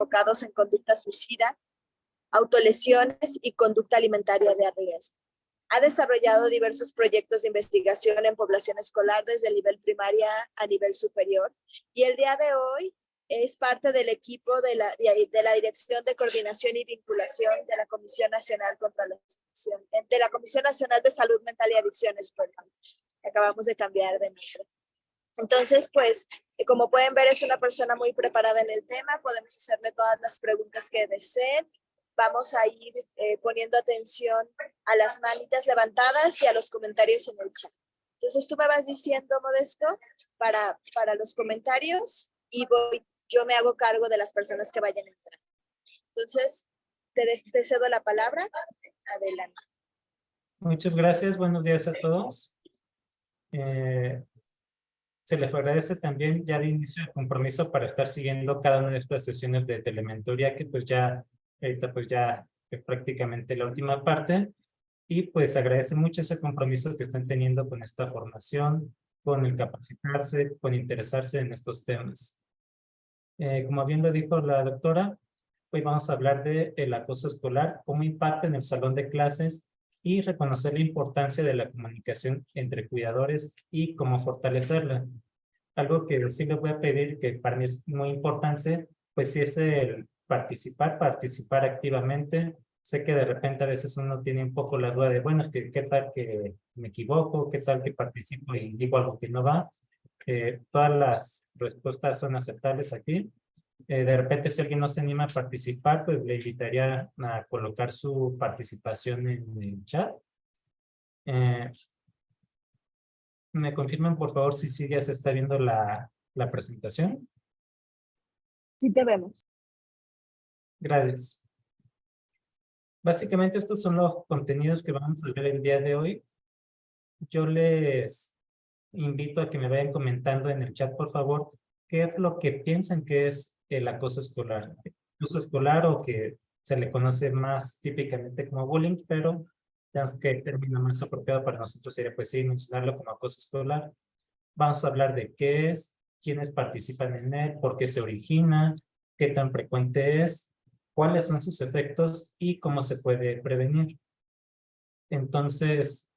enfocados en conducta suicida, autolesiones y conducta alimentaria de riesgo. Ha desarrollado diversos proyectos de investigación en población escolar desde el nivel primaria a nivel superior y el día de hoy es parte del equipo de la Dirección de Coordinación y Vinculación de la Comisión Nacional contra la Adicción, de la Comisión Nacional de Salud Mental y Adicciones, perdón. Acabamos de cambiar de nombre. Entonces, pues, como pueden ver, es una persona muy preparada en el tema. Podemos hacerle todas las preguntas que deseen. Vamos a ir poniendo atención a las manitas levantadas y a los comentarios en el chat. Entonces, tú me vas diciendo, Modesto, para los comentarios y yo me hago cargo de las personas que vayan a entrar. Entonces, te cedo la palabra. Adelante. Muchas gracias. Buenos días a todos. Se les agradece también ya de inicio el compromiso para estar siguiendo cada una de estas sesiones de telementoría que pues ya, ahorita pues ya es prácticamente la última parte y pues agradece mucho ese compromiso que están teniendo con esta formación, con el capacitarse, con interesarse en estos temas. Como bien lo dijo la doctora, hoy vamos a hablar del acoso escolar, cómo impacta en el salón de clases y reconocer la importancia de la comunicación entre cuidadores y cómo fortalecerla. Algo que sí les voy a pedir, que para mí es muy importante, pues sí es el participar activamente. Sé que de repente a veces uno tiene un poco la duda de, bueno, ¿qué tal que me equivoco? ¿Qué tal que participo y digo algo que no va? Todas las respuestas son aceptables aquí. De repente, si alguien no se anima a participar, pues le invitaría a colocar su participación en el chat. ¿Me confirman, por favor, si ya se está viendo la presentación? Sí te vemos. Gracias. Básicamente, estos son los contenidos que vamos a ver el día de hoy. Yo les invito a que me vayan comentando en el chat, por favor, qué es lo que piensan que es el acoso escolar. Acoso escolar o que se le conoce más típicamente como bullying, pero digamos que el término más apropiado para nosotros sería, pues sí, mencionarlo como acoso escolar. Vamos a hablar de qué es, quiénes participan en él, por qué se origina, qué tan frecuente es, cuáles son sus efectos y cómo se puede prevenir. Entonces,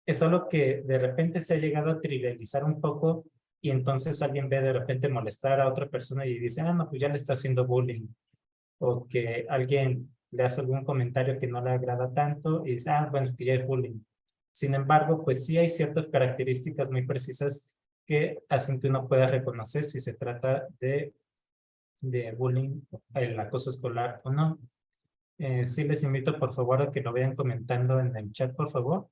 es algo que de repente se ha llegado a trivializar un poco y entonces alguien ve de repente molestar a otra persona y dice, ah, no, pues ya le está haciendo bullying. O que alguien le hace algún comentario que no le agrada tanto y dice, ah, bueno, es que ya es bullying. Sin embargo, pues sí hay ciertas características muy precisas que hacen que uno pueda reconocer si se trata de bullying, el acoso escolar o no. Sí les invito por favor a que lo vayan comentando en el chat, por favor,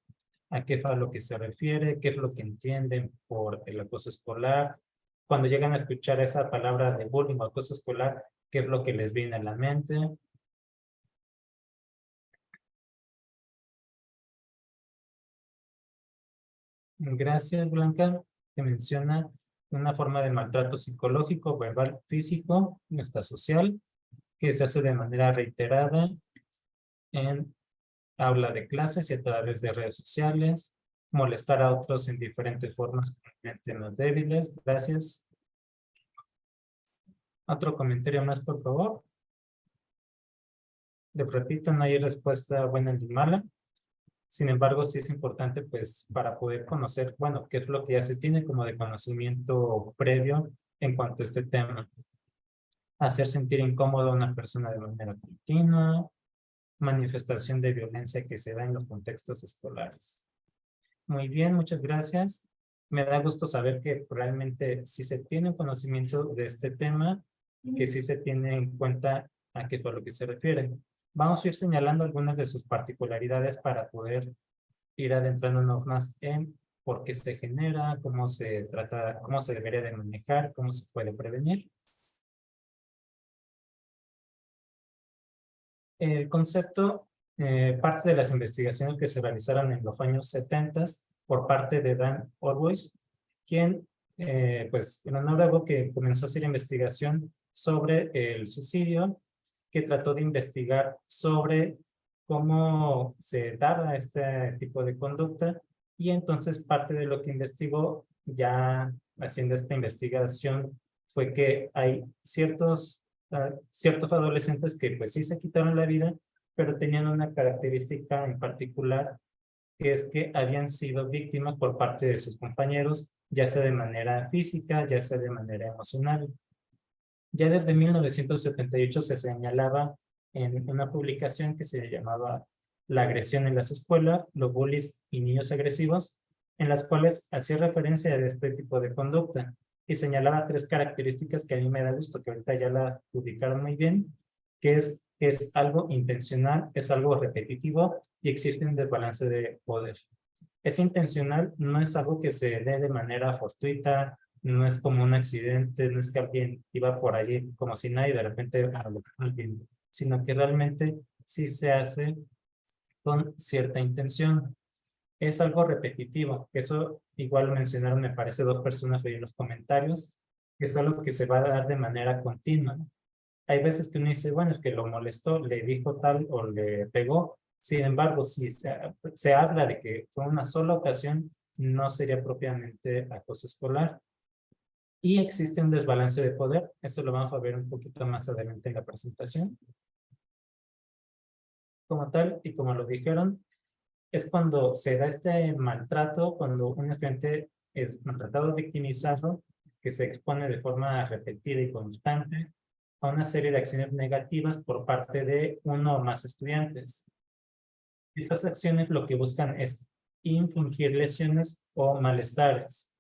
a qué es a lo que se refiere, qué es lo que entienden por el acoso escolar. Cuando llegan a escuchar esa palabra de bullying o acoso escolar, qué es lo que les viene a la mente. Gracias, Blanca, que menciona una forma de maltrato psicológico, verbal, físico, hasta social, que se hace de manera reiterada en aula de clases y a través de redes sociales, molestar a otros en diferentes formas, en temas débiles. Gracias. Otro comentario más, por favor. Les repito, no hay respuesta buena ni mala. Sin embargo, sí es importante, pues, para poder conocer, bueno, qué es lo que ya se tiene como de conocimiento previo en cuanto a este tema. Hacer sentir incómodo a una persona de manera continua, manifestación de violencia que se da en los contextos escolares. Muy bien, muchas gracias. Me da gusto saber que realmente sí se tiene conocimiento de este tema, que sí se tiene en cuenta a qué fue lo que se refiere. Vamos a ir señalando algunas de sus particularidades para poder ir adentrándonos más en por qué se genera, cómo se trata, cómo se debería de manejar, cómo se puede prevenir. El concepto parte de las investigaciones que se realizaron en los años 70 por parte de Dan Orwell, quien, pues, un neurólogo que comenzó a hacer investigación sobre el suicidio, que trató de investigar sobre cómo se daba este tipo de conducta, y entonces parte de lo que investigó, ya haciendo esta investigación, fue que hay ciertos ciertos adolescentes que pues sí se quitaron la vida, pero tenían una característica en particular, que es que habían sido víctimas por parte de sus compañeros, ya sea de manera física, ya sea de manera emocional. Ya desde 1978 se señalaba en una publicación que se llamaba La agresión en las escuelas, los bullies y niños agresivos, en las cuales hacía referencia a este tipo de conducta y señalaba tres características que a mí me da gusto que ahorita ya la ubicaron muy bien, que es algo intencional, es algo repetitivo y existe un desbalance de poder. Es intencional, no es algo que se dé de manera fortuita, no es como un accidente, no es que alguien iba por allí como si nadie de repente a lo alguien, sino que realmente sí se hace con cierta intención. Es algo repetitivo, eso igual mencionaron, me parece, dos personas en los comentarios, que es algo que se va a dar de manera continua. Hay veces que uno dice, bueno, es que lo molestó, le dijo tal o le pegó. Sin embargo, si se habla de que fue una sola ocasión, no sería propiamente acoso escolar. Y existe un desbalance de poder. Esto lo vamos a ver un poquito más adelante en la presentación. Como tal, y como lo dijeron, es cuando se da este maltrato, cuando un estudiante es maltratado, victimizado, que se expone de forma repetida y constante a una serie de acciones negativas por parte de uno o más estudiantes. Estas acciones lo que buscan es infligir lesiones o malestares.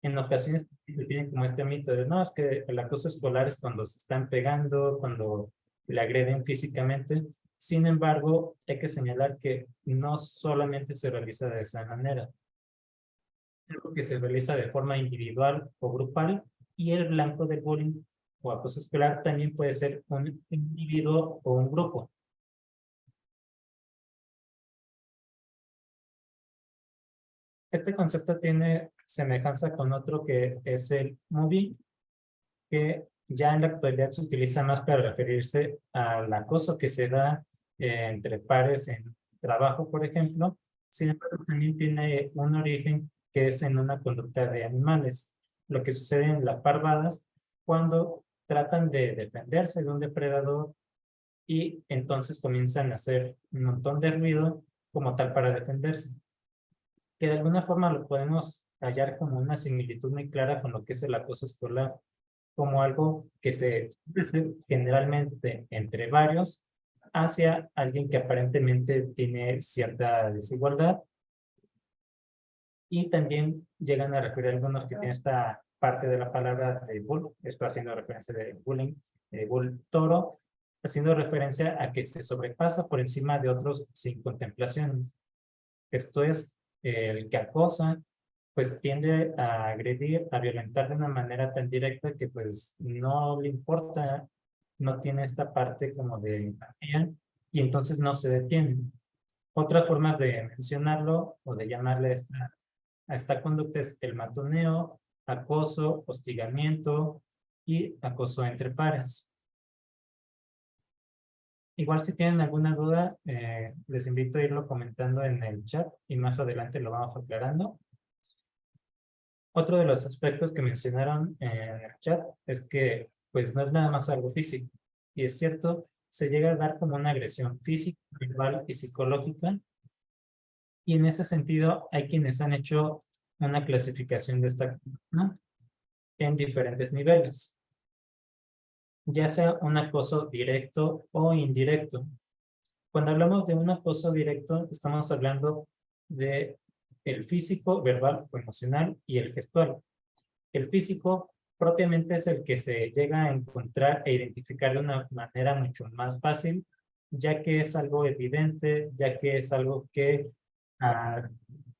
En ocasiones tienen como este mito de, no, es que el acoso escolar es cuando se están pegando, cuando le agreden físicamente. Sin embargo, hay que señalar que no solamente se realiza de esa manera, sino que se realiza de forma individual o grupal, y el blanco del bullying o acoso escolar también puede ser un individuo o un grupo. Este concepto tiene semejanza con otro que es el mobbing, que ya en la actualidad se utiliza más para referirse al acoso que se da entre pares en trabajo, por ejemplo. Sin embargo, también tiene un origen que es en una conducta de animales. Lo que sucede en las parvadas cuando tratan de defenderse de un depredador y entonces comienzan a hacer un montón de ruido como tal para defenderse, que de alguna forma lo podemos hallar como una similitud muy clara con lo que es el acoso escolar, como algo que se hace generalmente entre varios hacia alguien que aparentemente tiene cierta desigualdad, y también llegan a referir a algunos que tienen esta parte de la palabra de bull, esto haciendo referencia de bullying, bull toro, haciendo referencia a que se sobrepasa por encima de otros sin contemplaciones. Esto es, el que acosa, pues tiende a agredir, a violentar de una manera tan directa que pues no le importa, no tiene esta parte como de empatía y entonces no se detiene. Otra forma de mencionarlo o de llamarle a esta conducta es el matoneo, acoso, hostigamiento y acoso entre pares. Igual si tienen alguna duda, les invito a irlo comentando en el chat y más adelante lo vamos aclarando. Otro de los aspectos que mencionaron en el chat es que pues no es nada más algo físico. Y es cierto, se llega a dar como una agresión física, verbal y psicológica. Y en ese sentido hay quienes han hecho una clasificación de esta conducta en diferentes niveles, ya sea un acoso directo o indirecto. Cuando hablamos de un acoso directo, estamos hablando de el físico, verbal o emocional y el gestual. El físico propiamente es el que se llega a encontrar e identificar de una manera mucho más fácil, ya que es algo evidente, ya que es algo que a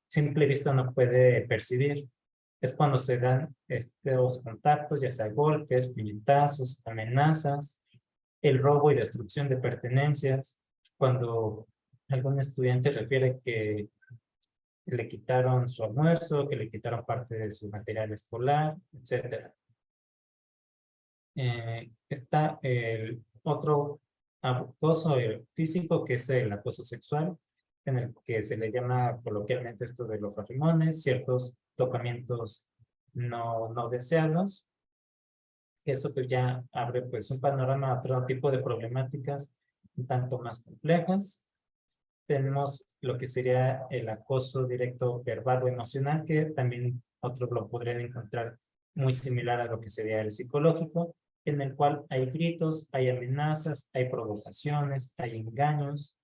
simple vista uno puede percibir. Es cuando se dan estos contactos, ya sea golpes, puñetazos, amenazas, el robo y destrucción de pertenencias, cuando algún estudiante refiere que le quitaron su almuerzo, que le quitaron parte de su material escolar, etcétera. Está el otro acoso físico, que es el acoso sexual, en el que se le llama coloquialmente esto de los arrimones, ciertos tocamientos no deseados. Eso pues ya abre pues un panorama a otro tipo de problemáticas un tanto más complejas. Tenemos lo que sería el acoso directo verbal o emocional, que también otros lo podrían encontrar muy similar a lo que sería el psicológico, en el cual hay gritos, hay amenazas, hay provocaciones, hay engaños.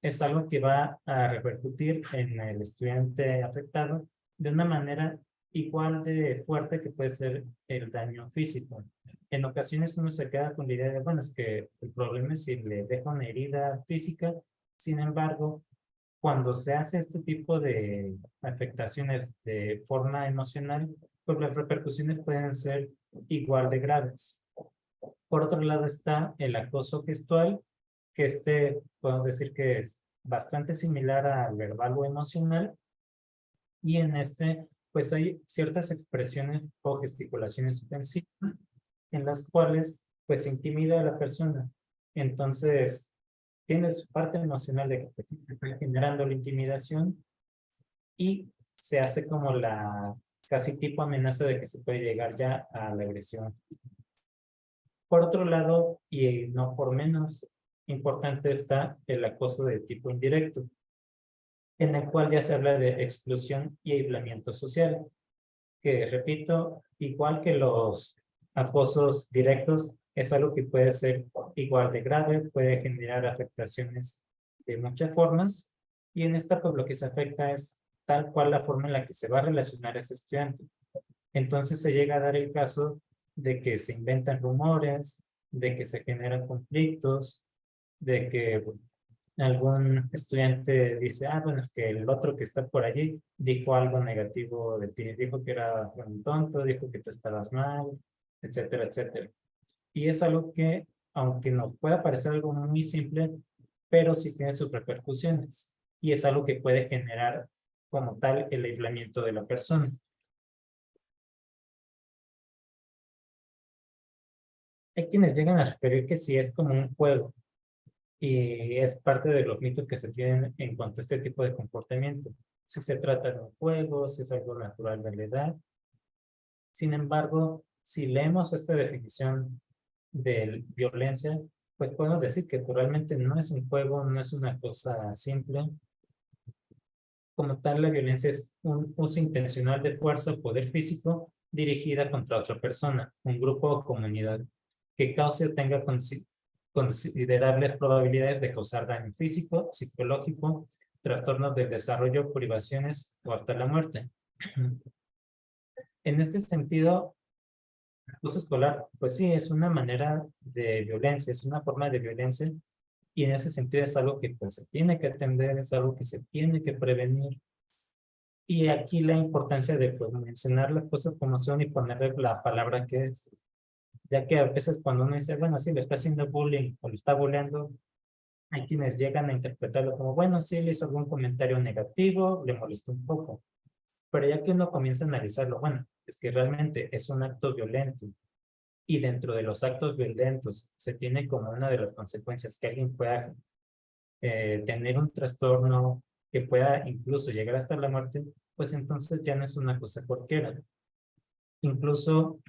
Es algo que va a repercutir en el estudiante afectado de una manera igual de fuerte que puede ser el daño físico. En ocasiones uno se queda con la idea de, bueno, es que el problema es si le deja una herida física. Sin embargo, cuando se hace este tipo de afectaciones de forma emocional, pues las repercusiones pueden ser igual de graves. Por otro lado está el acoso gestual, que podemos decir que es bastante similar al verbal o emocional, y en pues hay ciertas expresiones o gesticulaciones ofensivas en las cuales, pues, se intimida a la persona. Entonces, tiene su parte emocional de que se está generando la intimidación y se hace como la casi tipo amenaza de que se puede llegar ya a la agresión. Por otro lado, y no por menos importante, está el acoso de tipo indirecto, en el cual ya se habla de exclusión y aislamiento social, que repito, igual que los acosos directos, es algo que puede ser igual de grave, puede generar afectaciones de muchas formas, y en esta pues lo que se afecta es tal cual la forma en la que se va a relacionar ese estudiante. Entonces se llega a dar el caso de que se inventan rumores, de que se generan conflictos, de que algún estudiante dice, ah, bueno, es que el otro que está por allí dijo algo negativo de ti, dijo que era un tonto, dijo que tú estabas mal, etcétera, etcétera. Y es algo que, aunque nos pueda parecer algo muy simple, pero sí tiene sus repercusiones. Y es algo que puede generar como tal el aislamiento de la persona. Hay quienes llegan a referir que sí es como un juego, y es parte de los mitos que se tienen en cuanto a este tipo de comportamiento. Si se trata de un juego, si es algo natural de la edad. Sin embargo, si leemos esta definición de violencia, pues podemos decir que realmente no es un juego, no es una cosa simple. Como tal, la violencia es un uso intencional de fuerza o poder físico dirigida contra otra persona, un grupo o comunidad, que cause o tenga considerables probabilidades de causar daño físico, psicológico, trastornos del desarrollo, privaciones o hasta la muerte. En este sentido, el abuso escolar, pues sí, es una manera de violencia, es una forma de violencia, y en ese sentido es algo que pues se tiene que atender, es algo que se tiene que prevenir. Y aquí la importancia de pues, mencionar las cosas como son y ponerle la palabra que es, ya que a veces cuando uno dice, bueno, sí, le está haciendo bullying o lo está bulleando, hay quienes llegan a interpretarlo como, bueno, sí, le hizo algún comentario negativo, le molestó un poco, pero ya que uno comienza a analizarlo, bueno, es que realmente es un acto violento, y dentro de los actos violentos se tiene como una de las consecuencias que alguien pueda tener un trastorno, que pueda incluso llegar hasta la muerte, pues entonces ya no es una cosa cualquiera. Incluso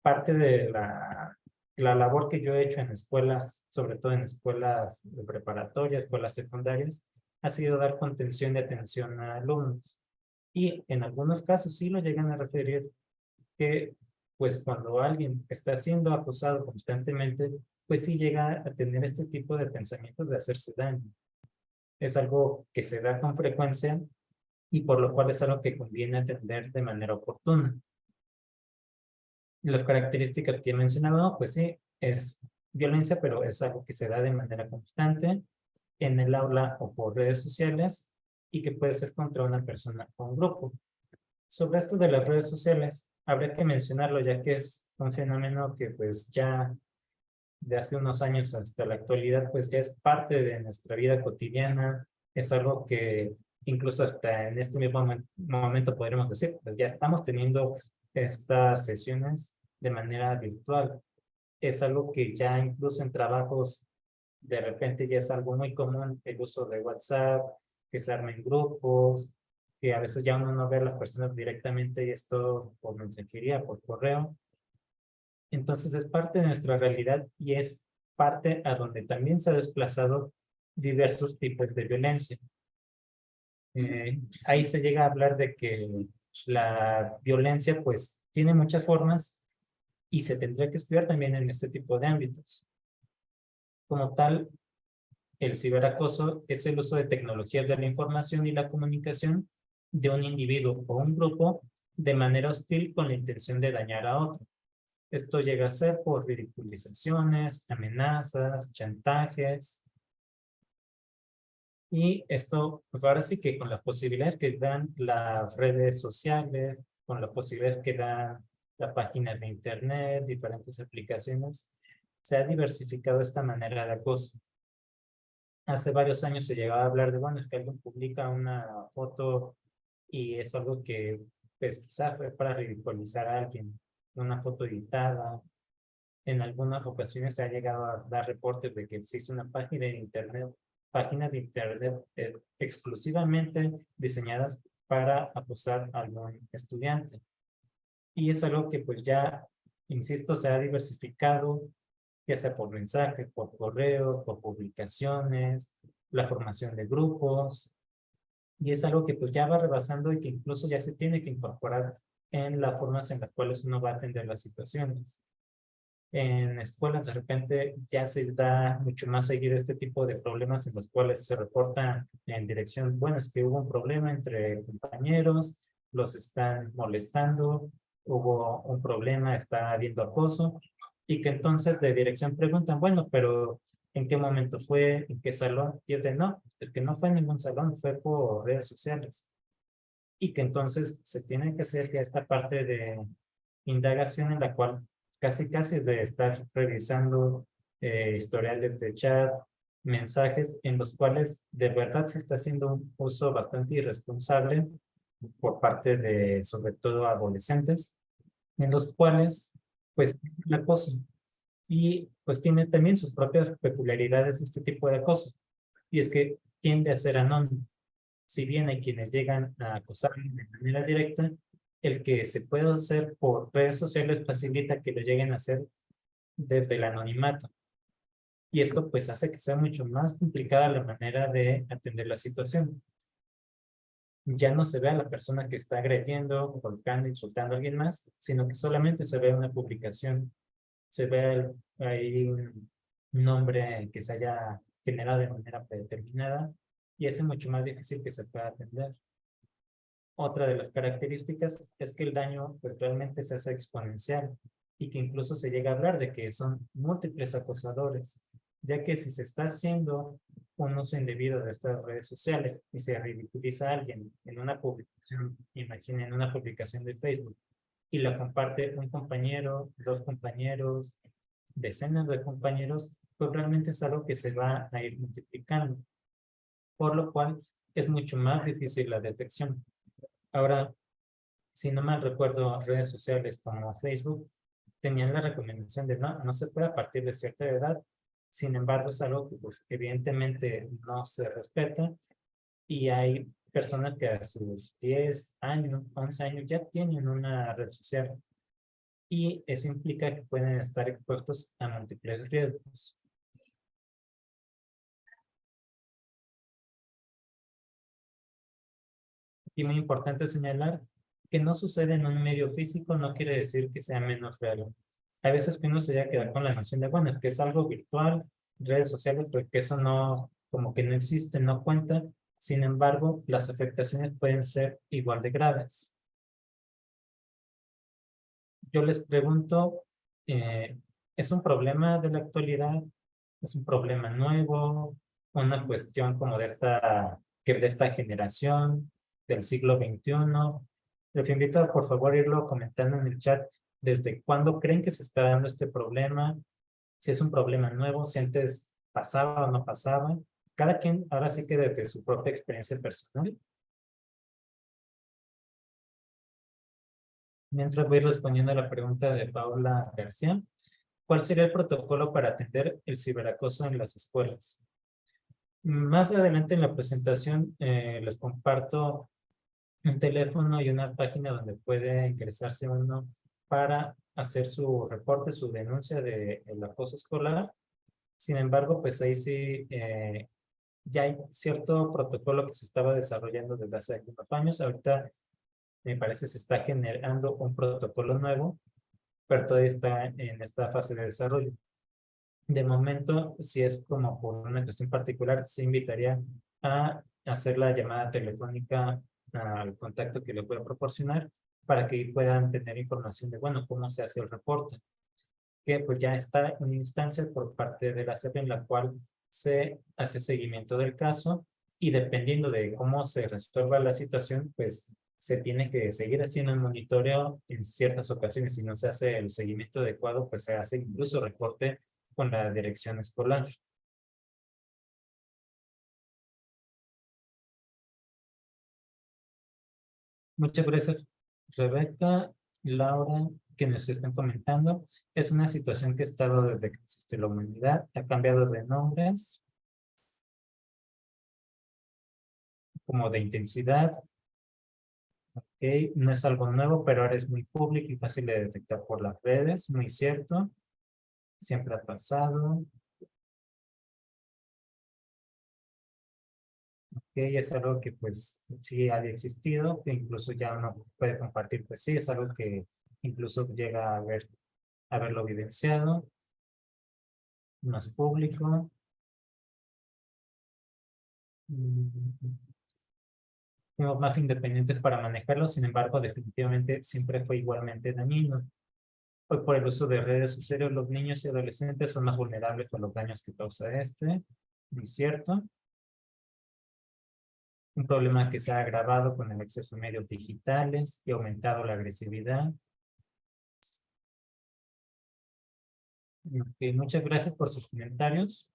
parte de la labor que yo he hecho en escuelas, sobre todo en escuelas de preparatoria, escuelas secundarias, ha sido dar contención y atención a alumnos. Y en algunos casos sí lo llegan a referir que, pues cuando alguien está siendo acosado constantemente, pues sí llega a tener este tipo de pensamientos de hacerse daño. Es algo que se da con frecuencia y por lo cual es algo que conviene atender de manera oportuna. Las características que he mencionado, pues sí, es violencia, pero es algo que se da de manera constante en el aula o por redes sociales, y que puede ser contra una persona o un grupo. Sobre esto de las redes sociales, habría que mencionarlo, ya que es un fenómeno que pues ya de hace unos años hasta la actualidad pues ya es parte de nuestra vida cotidiana, es algo que incluso hasta en este mismo momento podríamos decir, pues ya estamos teniendo estas sesiones de manera virtual. Es algo que ya incluso en trabajos de repente ya es algo muy común, el uso de WhatsApp, que se armen grupos, que a veces ya uno no ve a las personas directamente y es todo por mensajería, por correo. Entonces es parte de nuestra realidad y es parte a donde también se ha desplazado diversos tipos de violencia. Ahí se llega a hablar de que la violencia pues tiene muchas formas y se tendría que estudiar también en este tipo de ámbitos. Como tal, el ciberacoso es el uso de tecnologías de la información y la comunicación de un individuo o un grupo de manera hostil con la intención de dañar a otro. Esto llega a ser por ridiculizaciones, amenazas, chantajes. Y esto, pues ahora sí que con las posibilidades que dan las redes sociales, con las posibilidades que dan las páginas de internet, diferentes aplicaciones, se ha diversificado esta manera de acoso. Hace varios años se llegaba a hablar de, bueno, es que alguien publica una foto y es algo que, pues quizás fue para ridiculizar a alguien, una foto editada. En algunas ocasiones se ha llegado a dar reportes de que se hizo una página de internet exclusivamente diseñadas para acosar a algún estudiante. Y es algo que pues ya, insisto, se ha diversificado, ya sea por mensaje, por correo, por publicaciones, la formación de grupos, y es algo que pues ya va rebasando y que incluso ya se tiene que incorporar en las formas en las cuales uno va a atender las situaciones. En escuelas de repente ya se da mucho más seguido este tipo de problemas en los cuales se reporta en dirección, bueno, es que hubo un problema entre compañeros, los están molestando, hubo un problema, está habiendo acoso, y que entonces de dirección preguntan, bueno, pero ¿en qué momento fue? ¿En qué salón? Y yo de no, el que no fue en ningún salón, fue por redes sociales. Y que entonces se tiene que hacer ya esta parte de indagación en la cual casi de estar revisando historiales de chat, mensajes en los cuales de verdad se está haciendo un uso bastante irresponsable por parte de sobre todo adolescentes, en los cuales pues el acoso y pues tiene también sus propias peculiaridades este tipo de acoso y es que tiende a ser anónimo. Si bien hay quienes llegan a acosar de manera directa, el que se pueda hacer por redes sociales facilita que lo lleguen a hacer desde el anonimato. Y esto pues hace que sea mucho más complicada la manera de atender la situación. Ya no se ve a la persona que está agrediendo, golpeando, insultando a alguien más, sino que solamente se ve una publicación, se ve ahí un nombre que se haya generado de manera predeterminada y es mucho más difícil que se pueda atender. Otra de las características es que el daño virtualmente se hace exponencial y que incluso se llega a hablar de que son múltiples acosadores, ya que si se está haciendo un uso indebido de estas redes sociales y se ridiculiza a alguien en una publicación, imaginen una publicación de Facebook, y la comparte un compañero, dos compañeros, decenas de compañeros, pues realmente es algo que se va a ir multiplicando, por lo cual es mucho más difícil la detección. Ahora, si no mal recuerdo, redes sociales como Facebook tenían la recomendación de no se puede a partir de cierta edad. Sin embargo, es algo que pues, evidentemente no se respeta y hay personas que a sus 10 años, 11 años ya tienen una red social y eso implica que pueden estar expuestos a múltiples riesgos. Y muy importante señalar que no sucede en un medio físico no quiere decir que sea menos real. A veces uno se llega a quedar con la noción de, bueno, es que es algo virtual, redes sociales, porque eso no, como que no existe, no cuenta. Sin embargo, las afectaciones pueden ser igual de graves. Yo les pregunto, ¿es un problema de la actualidad? ¿Es un problema nuevo? ¿Una cuestión como de esta generación del siglo XXI? Les invito a por favor irlo comentando en el chat desde cuándo creen que se está dando este problema, si es un problema nuevo, si antes pasaba o no pasaba. Cada quien ahora sí que desde su propia experiencia personal. Mientras voy respondiendo a la pregunta de Paula García, ¿cuál sería el protocolo para atender el ciberacoso en las escuelas? Más adelante en la presentación les comparto un teléfono y una página donde puede ingresarse uno para hacer su reporte, su denuncia del acoso escolar. Sin embargo, pues ahí sí ya hay cierto protocolo que se estaba desarrollando desde hace algunos años. Ahorita me parece se está generando un protocolo nuevo, pero todavía está en esta fase de desarrollo. De momento, si es como por una cuestión particular, se invitaría a hacer la llamada telefónica al contacto que le pueda proporcionar para que puedan tener información de, bueno, cómo se hace el reporte, que pues ya está en instancia por parte de la SEP en la cual se hace seguimiento del caso y dependiendo de cómo se resuelva la situación, pues se tiene que seguir haciendo el monitoreo en ciertas ocasiones. Si no se hace el seguimiento adecuado, pues se hace incluso reporte con la dirección escolar. Muchas gracias, Rebeca, Laura, que nos están comentando. Es una situación que ha estado desde que existe la humanidad, ha cambiado de nombres, como de intensidad. Okay. No es algo nuevo, pero ahora es muy público y fácil de detectar por las redes, muy cierto. Siempre ha pasado. Es algo que pues sí ha existido, que incluso ya uno puede compartir, pues sí, es algo que incluso llega a verlo evidenciado, más público. Tenemos más independientes para manejarlo, sin embargo, definitivamente siempre fue igualmente dañino. Hoy por el uso de redes sociales, los niños y adolescentes son más vulnerables a los daños que causa este, ¿no es cierto? Un problema que se ha agravado con el acceso a medios digitales y ha aumentado la agresividad. Muchas gracias por sus comentarios.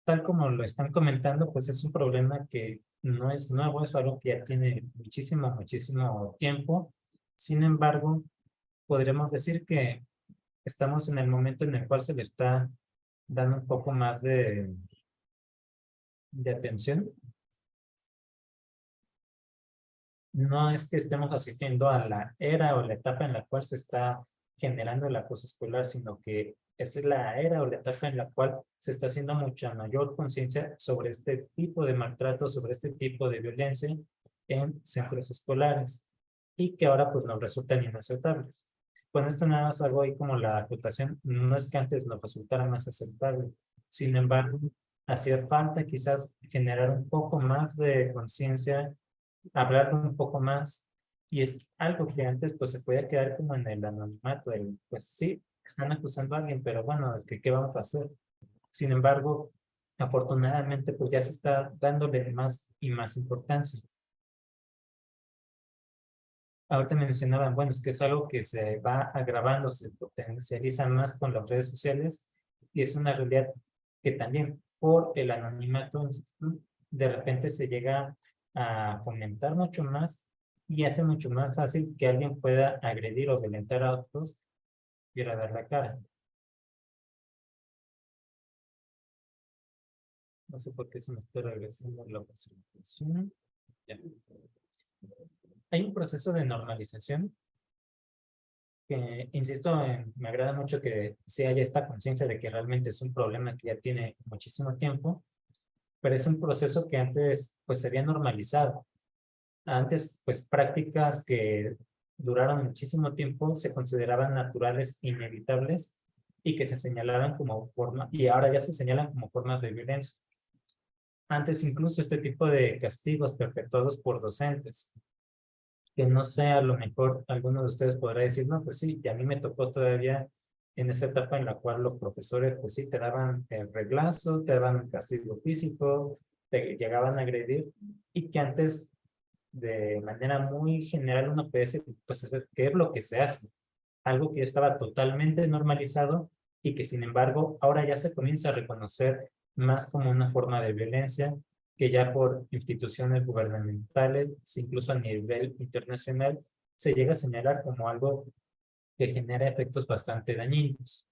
Tal como lo están comentando, pues es un problema que no es nuevo, es algo que ya tiene muchísimo, muchísimo tiempo. Sin embargo, podríamos decir que estamos en el momento en el cual se le está dando un poco más de atención. No es que estemos asistiendo a la era o la etapa en la cual se está generando el acoso escolar, sino que es la era o la etapa en la cual se está haciendo mucha mayor conciencia sobre este tipo de maltrato, sobre este tipo de violencia en centros escolares y que ahora pues nos resultan inaceptables. Con esto nada más hago ahí como la acotación, no es que antes nos resultara más aceptable, sin embargo, hacía falta quizás generar un poco más de conciencia, hablar un poco más, y es algo que antes pues se podía quedar como en el anonimato, pues sí, están acusando a alguien, pero bueno, ¿qué vamos a hacer? Sin embargo, afortunadamente pues ya se está dándole más y más importancia. Ahorita mencionaban, bueno, es que es algo que se va agravando, se potencializa más con las redes sociales y es una realidad que también por el anonimato, insisto, de repente se llega a fomentar mucho más y hace mucho más fácil que alguien pueda agredir o violentar a otros y a dar la cara. No sé por qué se me está regresando la presentación. Ya. Hay un proceso de normalización que, insisto, me agrada mucho que se haya esta conciencia de que realmente es un problema que ya tiene muchísimo tiempo, pero es un proceso que antes pues se había normalizado. Antes pues prácticas que duraron muchísimo tiempo se consideraban naturales, inevitables y que se señalaban como forma, y ahora ya se señalan como formas de violencia. Antes incluso este tipo de castigos perpetuados por docentes, que no sé, a lo mejor alguno de ustedes podrá decir, no, pues sí, y a mí me tocó todavía en esa etapa en la cual los profesores, pues sí, te daban el reglazo, te daban el castigo físico, te llegaban a agredir, y que antes, de manera muy general, uno puede decir, pues, ¿qué es lo que se hace? Algo que estaba totalmente normalizado y que, sin embargo, ahora ya se comienza a reconocer más como una forma de violencia que ya por instituciones gubernamentales, incluso a nivel internacional, se llega a señalar como algo que genera efectos bastante dañinos.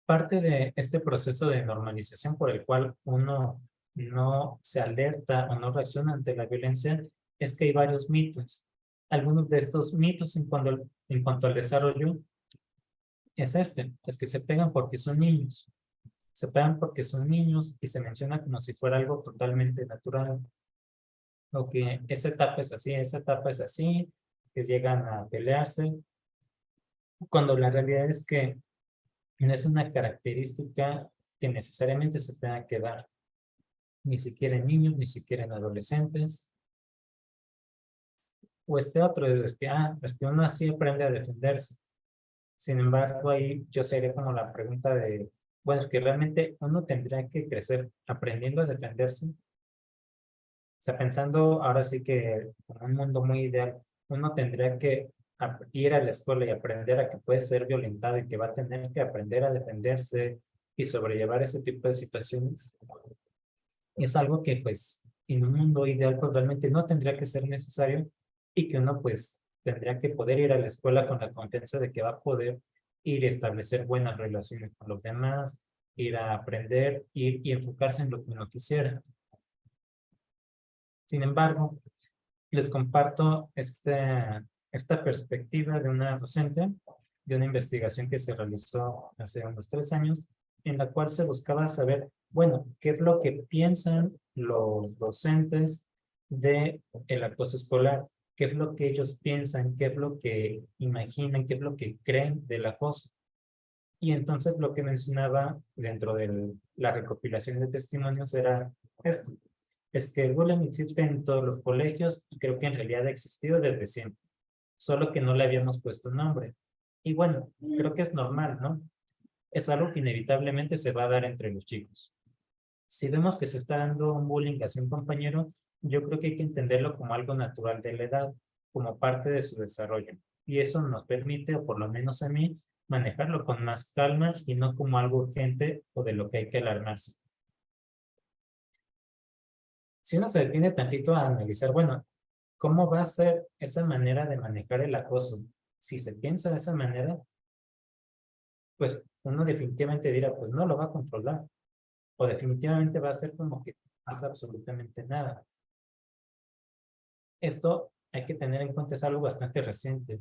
Parte de este proceso de normalización por el cual uno no se alerta o no reacciona ante la violencia es que hay varios mitos. Algunos de estos mitos en cuanto al desarrollo es que se pegan porque son niños. Se pegan porque son niños y se menciona como si fuera algo totalmente natural. O que esa etapa es así, esa etapa es así, que llegan a pelearse, cuando la realidad es que no es una característica que necesariamente se tenga que dar, ni siquiera en niños, ni siquiera en adolescentes. O este otro, uno así aprende a defenderse. Sin embargo, ahí yo sería como la pregunta de, bueno, es que realmente uno tendría que crecer aprendiendo a defenderse. O sea, pensando ahora sí que en un mundo muy ideal, uno tendría que ir a la escuela y aprender a que puede ser violentado y que va a tener que aprender a defenderse y sobrellevar ese tipo de situaciones. Es algo que pues en un mundo ideal pues realmente no tendría que ser necesario y que uno pues tendría que poder ir a la escuela con la confianza de que va a poder ir a establecer buenas relaciones con los demás, ir a aprender, ir y enfocarse en lo que uno quisiera. Sin embargo, les comparto esta perspectiva de una docente, de una investigación que se realizó hace unos 3 años, en la cual se buscaba saber, bueno, qué es lo que piensan los docentes de el acoso escolar, qué es lo que ellos piensan, qué es lo que imaginan, qué es lo que creen del acoso. Y entonces lo que mencionaba dentro de la recopilación de testimonios era esto, es que el bullying existe en todos los colegios y creo que en realidad ha existido desde siempre, solo que no le habíamos puesto nombre. Y bueno, creo que es normal, ¿no? Es algo que inevitablemente se va a dar entre los chicos. Si vemos que se está dando un bullying hacia un compañero, yo creo que hay que entenderlo como algo natural de la edad, como parte de su desarrollo. Y eso nos permite, o por lo menos a mí, manejarlo con más calma y no como algo urgente o de lo que hay que alarmarse. Si uno se detiene tantito a analizar, bueno, ¿cómo va a ser esa manera de manejar el acoso? Si se piensa de esa manera, pues uno definitivamente dirá, pues no lo va a controlar. O definitivamente va a ser como que no pasa absolutamente nada. Esto hay que tener en cuenta, es algo bastante reciente.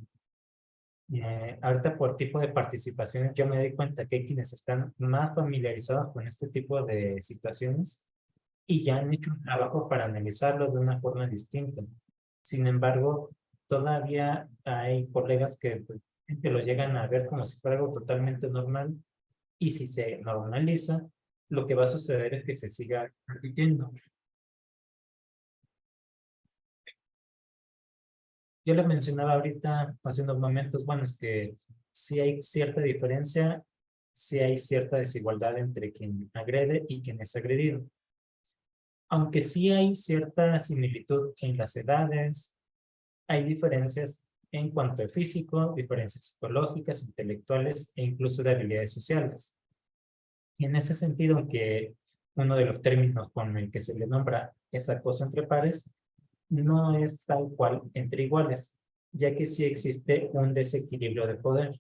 Ahorita por tipo de participaciones yo me doy cuenta que hay quienes están más familiarizados con este tipo de situaciones y ya han hecho un trabajo para analizarlo de una forma distinta. Sin embargo, todavía hay colegas que, pues, que lo llegan a ver como si fuera algo totalmente normal y si se normaliza, lo que va a suceder es que se siga repitiendo. Yo les mencionaba ahorita, hace unos momentos, bueno, es que sí hay cierta diferencia, sí hay cierta desigualdad entre quien agrede y quien es agredido. Aunque sí hay cierta similitud en las edades, hay diferencias en cuanto a físico, diferencias psicológicas, intelectuales e incluso de habilidades sociales. Y en ese sentido, aunque uno de los términos con el que se le nombra es acoso entre pares, no es tal cual entre iguales, ya que sí existe un desequilibrio de poder.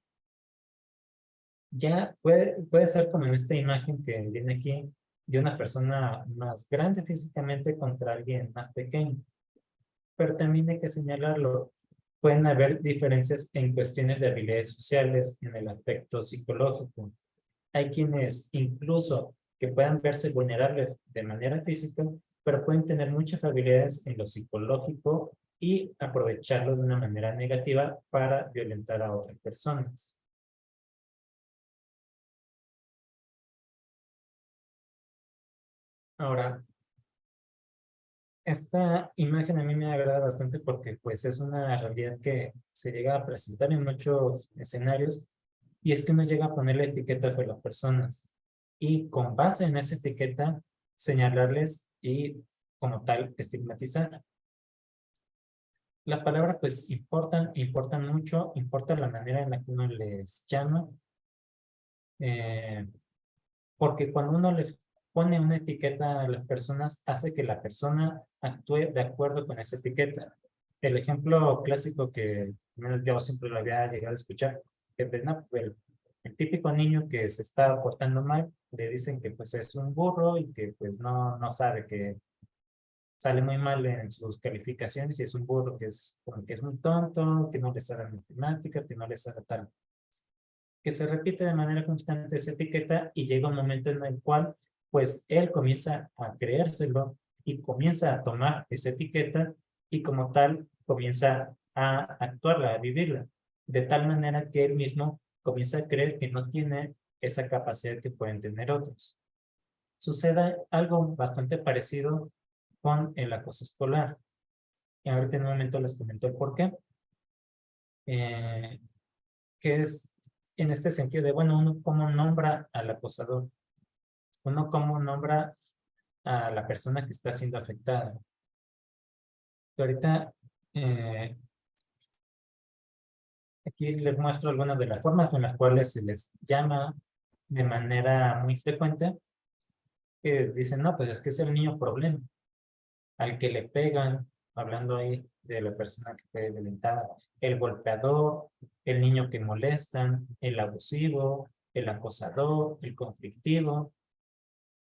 Ya puede ser como en esta imagen que viene aquí de una persona más grande físicamente contra alguien más pequeño. Pero también hay que señalarlo, pueden haber diferencias en cuestiones de habilidades sociales, en el aspecto psicológico. Hay quienes incluso que puedan verse vulnerables de manera física, pero pueden tener muchas habilidades en lo psicológico y aprovecharlo de una manera negativa para violentar a otras personas. Ahora, esta imagen a mí me agrada bastante porque pues es una realidad que se llega a presentar en muchos escenarios y es que uno llega a ponerle etiquetas a las personas y con base en esa etiqueta señalarles y como tal estigmatizar. Las palabras pues importan mucho, importa la manera en la que uno les llama, eh, porque cuando uno les pone una etiqueta a las personas, hace que la persona actúe de acuerdo con esa etiqueta. El ejemplo clásico que yo siempre lo había llegado a escuchar es de, no, pues, el típico niño que se está portando mal, le dicen que pues es un burro y que pues no sabe que sale muy mal en sus calificaciones y es un burro que es, como que es muy tonto, que no le sabe matemática, que no le sabe tal. Que se repite de manera constante esa etiqueta y llega un momento en el cual pues él comienza a creérselo y comienza a tomar esa etiqueta y como tal comienza a actuarla, a vivirla, de tal manera que él mismo comienza a creer que no tiene esa capacidad que pueden tener otros. Sucede algo bastante parecido con el acoso escolar. Y ahorita en un momento les comento el por qué. Que es en este sentido de, bueno, uno cómo nombra al acosador, uno cómo nombra a la persona que está siendo afectada. Y ahorita, aquí les muestro algunas de las formas en las cuales se les llama de manera muy frecuente, que dicen, no, pues es que es el niño problema, al que le pegan, hablando ahí de la persona que fue violentada, el golpeador, el niño que molestan, el abusivo, el acosador, el conflictivo,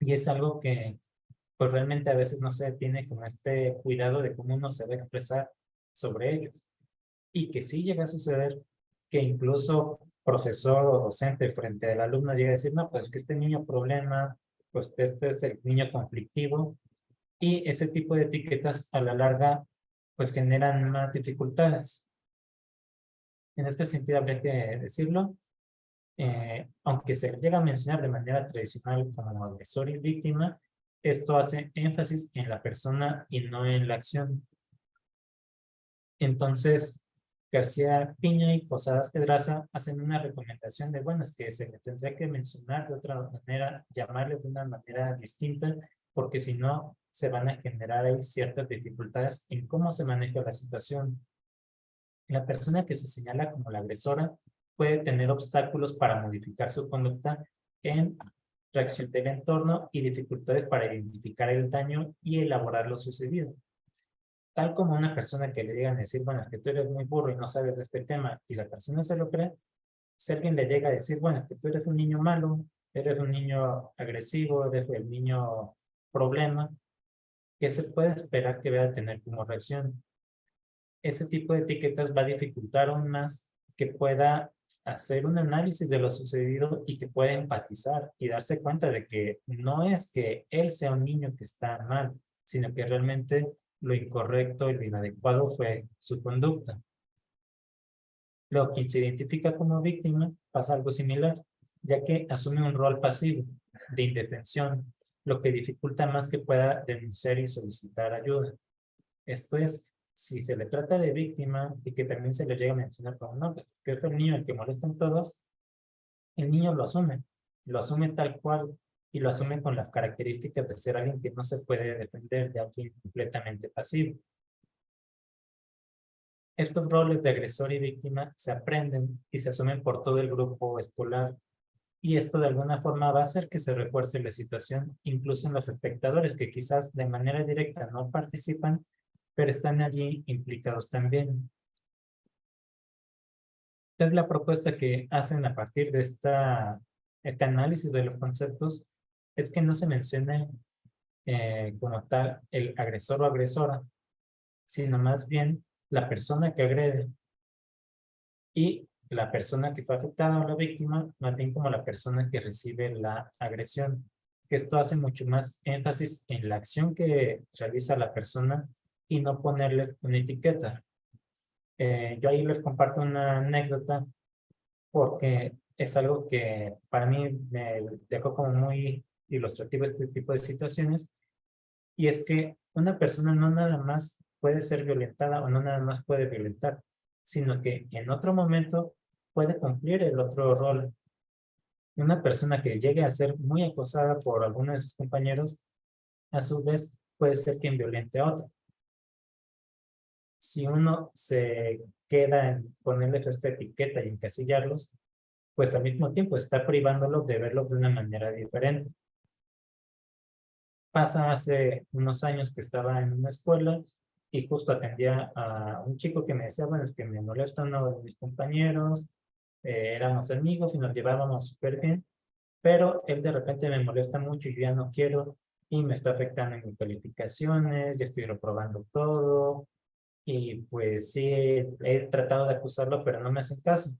y es algo que pues realmente a veces no se tiene como este cuidado de cómo uno se va a expresar sobre ellos. Y que sí llega a suceder que incluso profesor o docente frente al alumno llega a decir, no, pues que este niño problema, pues este es el niño conflictivo, y ese tipo de etiquetas a la larga pues generan más dificultades. En este sentido habría que decirlo, aunque se llega a mencionar de manera tradicional como agresor y víctima, esto hace énfasis en la persona y no en la acción. Entonces, García Piña y Posadas Pedraza hacen una recomendación de, bueno, es que se le tendría que mencionar de otra manera, llamarle de una manera distinta, porque si no, se van a generar ahí ciertas dificultades en cómo se maneja la situación. La persona que se señala como la agresora puede tener obstáculos para modificar su conducta en reacción del entorno y dificultades para identificar el daño y elaborar lo sucedido. Tal como una persona que le llegan a decir, bueno, es que tú eres muy burro y no sabes de este tema, y la persona se lo cree, si alguien le llega a decir, bueno, es que tú eres un niño malo, eres un niño agresivo, eres el niño problema, ¿qué se puede esperar que vaya a tener como reacción? Ese tipo de etiquetas va a dificultar aún más que pueda hacer un análisis de lo sucedido y que pueda empatizar y darse cuenta de que no es que él sea un niño que está mal, sino que realmente lo incorrecto y lo inadecuado fue su conducta. Luego, quien se identifica como víctima pasa algo similar, ya que asume un rol pasivo de indefensión, lo que dificulta más que pueda denunciar y solicitar ayuda. Esto es, si se le trata de víctima y que también se le llega a mencionar como no, que fue el niño el que molestan todos, el niño lo asume tal cual y lo asume con las características de ser alguien que no se puede defender, de alguien completamente pasivo. Estos roles de agresor y víctima se aprenden y se asumen por todo el grupo escolar y esto de alguna forma va a hacer que se refuerce la situación incluso en los espectadores que quizás de manera directa no participan, pero están allí implicados también. Entonces, la propuesta que hacen a partir de este análisis de los conceptos es que no se mencione como tal el agresor o agresora, sino más bien la persona que agrede y la persona que fue afectada o la víctima, más bien como la persona que recibe la agresión. Esto hace mucho más énfasis en la acción que realiza la persona y no ponerle una etiqueta. Yo ahí les comparto una anécdota porque es algo que para mí me dejó como muy ilustrativo este tipo de situaciones, y es que una persona no nada más puede ser violentada o no nada más puede violentar, sino que en otro momento puede cumplir el otro rol. Una persona que llegue a ser muy acosada por alguno de sus compañeros, a su vez puede ser quien violente a otro. Si uno se queda en ponerles esta etiqueta y encasillarlos, pues al mismo tiempo está privándolo de verlo de una manera diferente. Pasa hace unos años que estaba en una escuela y justo atendía a un chico que me decía, bueno, es que me molesta uno de mis compañeros, éramos amigos y nos llevábamos súper bien, pero él de repente me molesta mucho y yo ya no quiero y me está afectando en mis calificaciones, ya estoy reprobando todo, y pues sí, he tratado de acusarlo, pero no me hacen caso.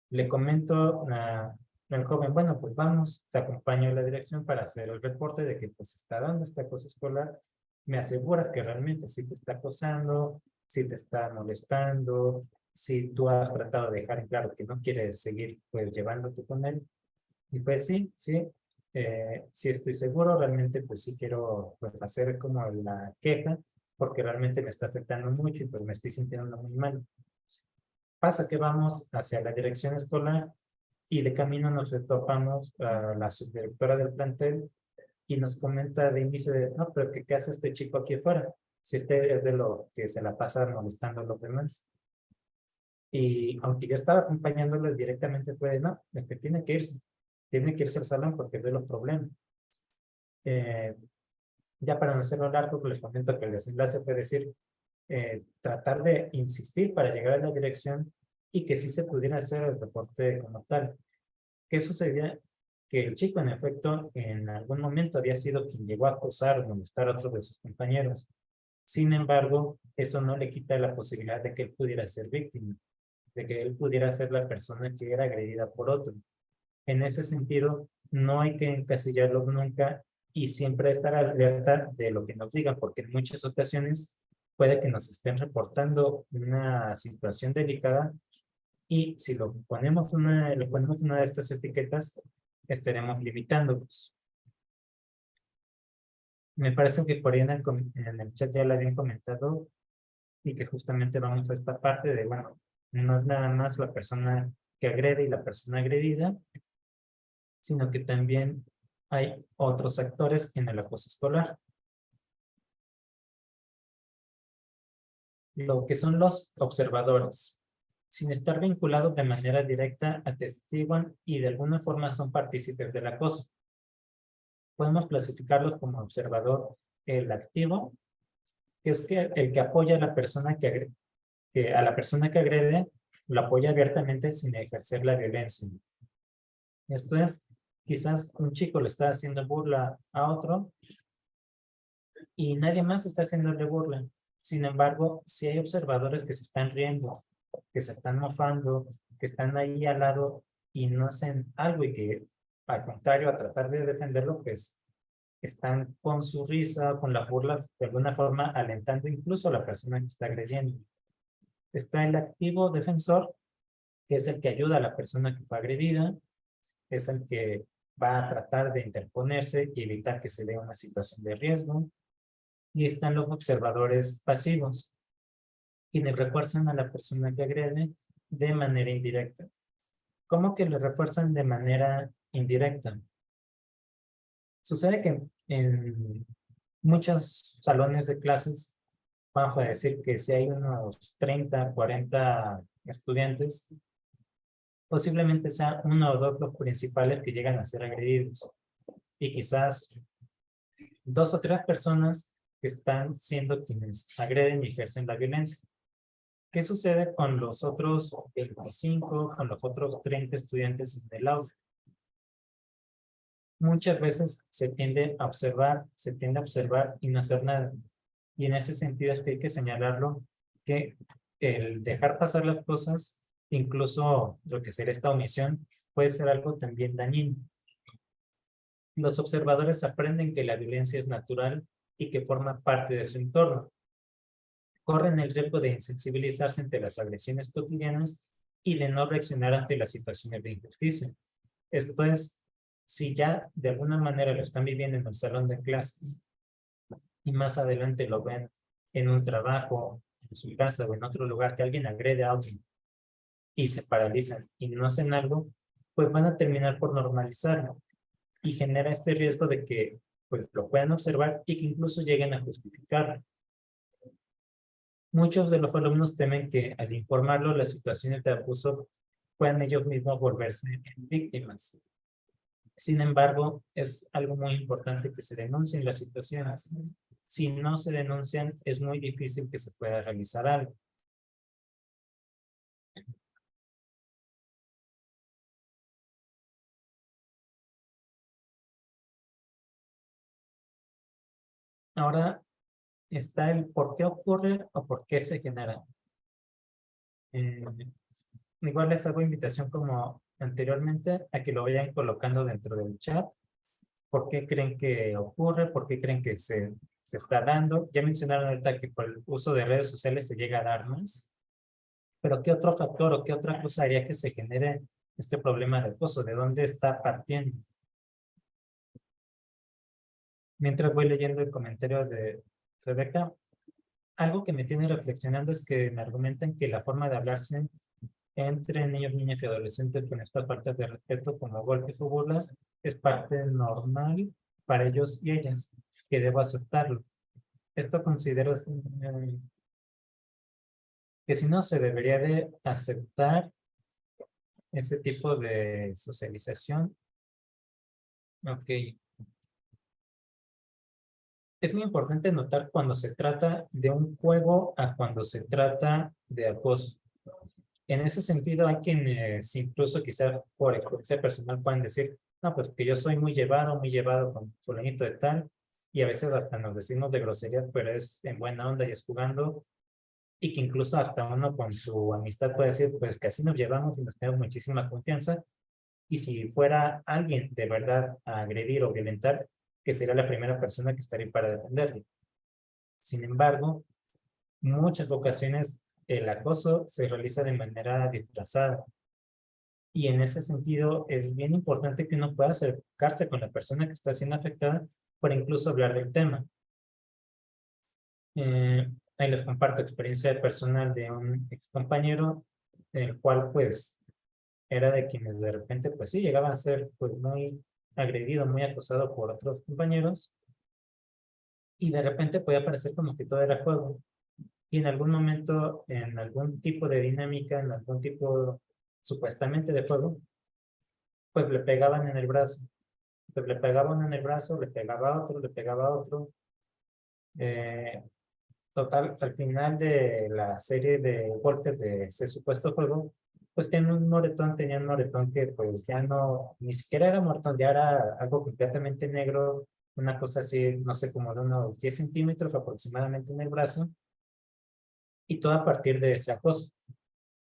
Le comento al joven, bueno, pues vamos, te acompaño a la dirección para hacer el reporte de que pues está dando este acoso escolar. Me aseguras que realmente sí te está acosando, sí te está molestando, si tú has tratado de dejar en claro que no quieres seguir pues llevándote con él. Y pues sí, sí, sí estoy seguro, realmente pues sí quiero pues hacer como la queja, porque realmente me está afectando mucho y pues me estoy sintiendo muy mal. Pasa que vamos hacia la dirección escolar y de camino nos topamos a la subdirectora del plantel y nos comenta de inicio de, no, pero ¿qué hace este chico aquí afuera? Si este es de lo que se la pasa molestando a los demás. Y aunque yo estaba acompañándolo directamente, fue, no, es que tiene que irse al salón porque ve los problemas. Eh, ya para no hacerlo largo, pues les comento que el desenlace fue decir, tratar de insistir para llegar a la dirección y que sí se pudiera hacer el reporte como tal. ¿Qué sucedía? Que el chico, en efecto, en algún momento había sido quien llegó a acosar o molestar a otros de sus compañeros. Sin embargo, eso no le quita la posibilidad de que él pudiera ser víctima, de que él pudiera ser la persona que era agredida por otro. En ese sentido, no hay que encasillarlo nunca y siempre estar alerta de lo que nos digan, porque en muchas ocasiones puede que nos estén reportando una situación delicada y si le ponemos una de estas etiquetas, estaremos limitándolos. Me parece que por ahí en el chat ya lo habían comentado y que justamente vamos a esta parte de, bueno, no es nada más la persona que agrede y la persona agredida, sino que también hay otros actores en el acoso escolar. Lo que son los observadores, sin estar vinculados de manera directa, atestiguan y de alguna forma son partícipes del acoso. Podemos clasificarlos como observador el activo, que es que el que apoya a la persona que a la persona que agrede, lo apoya abiertamente sin ejercer la violencia. Esto es, quizás un chico le está haciendo burla a otro y nadie más está haciéndole burla. Sin embargo, si hay observadores que se están riendo, que se están mofando, que están ahí al lado y no hacen algo y que, al contrario, a tratar de defenderlo, pues están con su risa, con la burla, de alguna forma alentando incluso a la persona que está agrediendo. Está el activo defensor, que es el que ayuda a la persona que fue agredida, es el que va a tratar de interponerse y evitar que se dé una situación de riesgo. Y están los observadores pasivos, quienes refuerzan a la persona que agrede de manera indirecta. ¿Cómo que le refuerzan de manera indirecta? Sucede que en muchos salones de clases, vamos a decir que si hay unos 30, 40 estudiantes, posiblemente sea uno o dos los principales que llegan a ser agredidos y quizás dos o tres personas que están siendo quienes agreden y ejercen la violencia. ¿Qué sucede con los otros 25, con los otros 30 estudiantes del aula? Muchas veces se tiende a observar y no hacer nada. Y en ese sentido es que hay que señalarlo, que el dejar pasar las cosas, incluso lo que sería esta omisión, puede ser algo también dañino. Los observadores aprenden que la violencia es natural y que forma parte de su entorno. Corren el riesgo de insensibilizarse ante las agresiones cotidianas y de no reaccionar ante las situaciones de injusticia. Esto es, si ya de alguna manera lo están viviendo en el salón de clases y más adelante lo ven en un trabajo, en su casa o en otro lugar que alguien agrede a alguien y se paralizan y no hacen algo, pues van a terminar por normalizarlo y genera este riesgo de que pues lo puedan observar y que incluso lleguen a justificarlo. Muchos de los alumnos temen que al informarlo las situaciones de abuso puedan ellos mismos volverse en víctimas. Sin embargo, es algo muy importante que se denuncien las situaciones. Si no se denuncian, es muy difícil que se pueda realizar algo. Ahora está el por qué ocurre o por qué se genera. Igual les hago invitación como anteriormente a que lo vayan colocando dentro del chat. ¿Por qué creen que ocurre? ¿Por qué creen que se está dando? Ya mencionaron ahorita que por el uso de redes sociales se llega a dar más. Pero ¿qué otro factor o qué otra cosa haría que se genere este problema de acoso? ¿De dónde está partiendo? Mientras voy leyendo el comentario de Rebeca, algo que me tiene reflexionando es que me argumentan que la forma de hablarse entre niños, niñas y adolescentes con estas partes de respeto como golpes o burlas es parte normal para ellos y ellas, que debo aceptarlo. Esto considero que si no se debería de aceptar ese tipo de socialización. Ok. Es muy importante notar cuando se trata de un juego a cuando se trata de acoso. En ese sentido, hay quienes incluso quizás por experiencia personal pueden decir, no, pues que yo soy muy llevado con fulanito de tal, y a veces hasta nos decimos de groserías, pero es en buena onda y es jugando, y que incluso hasta uno con su amistad puede decir, pues que así nos llevamos y nos tenemos muchísima confianza, y si fuera alguien de verdad a agredir o violentar, que sería la primera persona que estaría para defenderle. Sin embargo, muchas ocasiones el acoso se realiza de manera disfrazada. Y en ese sentido es bien importante que uno pueda acercarse con la persona que está siendo afectada para incluso hablar del tema. Ahí les comparto experiencia personal de un ex compañero, el cual pues era de quienes de repente pues sí llegaba a ser pues muy agredido, muy acosado por otros compañeros, y de repente podía parecer como que todo era juego. Y en algún momento, en algún tipo de dinámica, en algún tipo supuestamente de juego, pues le pegaban en el brazo. Pues le pegaba uno en el brazo, le pegaba a otro, le pegaba a otro. Eh, Total, al final de la serie de golpes de ese supuesto juego, pues tenía un moretón que pues ya no, ni siquiera era moretón, ya era algo completamente negro, una cosa así, no sé, como de unos 10 centímetros aproximadamente en el brazo, y todo a partir de ese acoso,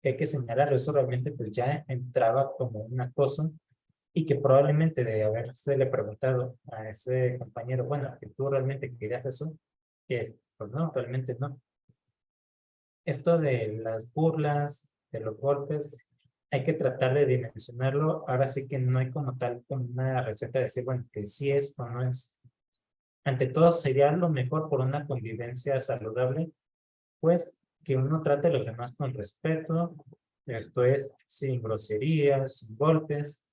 que hay que señalarlo, eso realmente pues ya entraba como un acoso, y que probablemente de haberse le preguntado a ese compañero, bueno, que tú realmente querías eso, que pues no, realmente no. Esto de las burlas, de los golpes, hay que tratar de dimensionarlo. Ahora sí que no hay como tal como una receta de decir, bueno, que sí es o no es. Ante todo sería lo mejor por una convivencia saludable, pues que uno trate a los demás con respeto, esto es, sin groserías, sin golpes,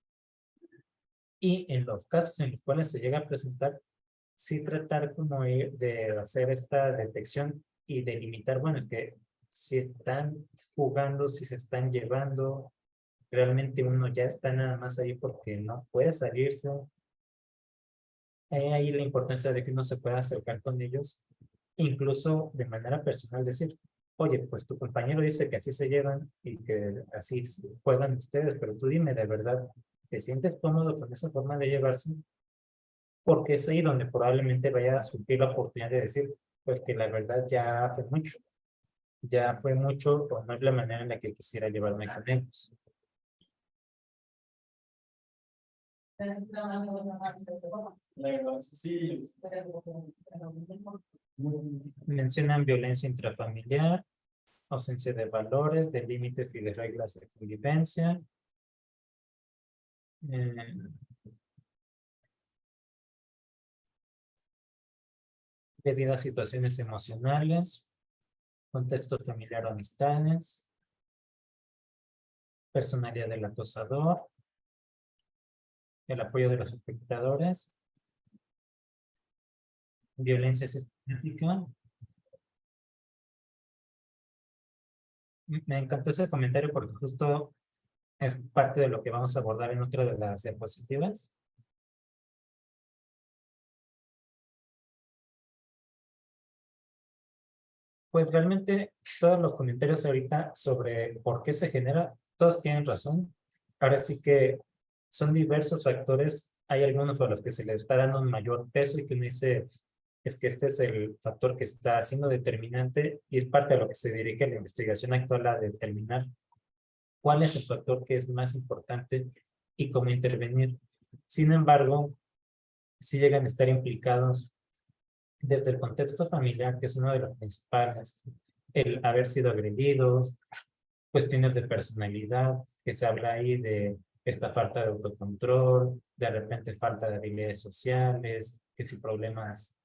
y en los casos en los cuales se llega a presentar, sí tratar como de hacer esta detección y delimitar, bueno, que si están jugando, si se están llevando, realmente uno ya está nada más ahí porque no puede salirse. Ahí la importancia de que uno se pueda acercar con ellos, incluso de manera personal, decir, oye, pues tu compañero dice que así se llevan y que así juegan ustedes, pero tú dime de verdad, ¿te sientes cómodo con esa forma de llevarse? Porque es ahí donde probablemente vaya a surgir la oportunidad de decir, pues que la verdad ya fue mucho, o no es la manera en la que quisiera llevarme con ellos. Mencionan violencia intrafamiliar, ausencia de valores, de límites y de reglas de convivencia. Debido a situaciones emocionales, contexto familiar o amistades, personalidad del acosador, el apoyo de los espectadores, violencia sistemática. Me encantó ese comentario porque justo es parte de lo que vamos a abordar en otra de las diapositivas. Pues realmente todos los comentarios ahorita sobre por qué se genera, todos tienen razón. Ahora sí que son diversos factores. Hay algunos por los que se le está dando un mayor peso y que uno dice, es que este es el factor que está siendo determinante y es parte de lo que se dirige la investigación actual a determinar cuál es el factor que es más importante y cómo intervenir. Sin embargo, sí llegan a estar implicados desde el contexto familiar, que es uno de los principales, el haber sido agredidos, cuestiones de personalidad, que se habla ahí de esta falta de autocontrol, de repente falta de habilidades sociales, que si problemas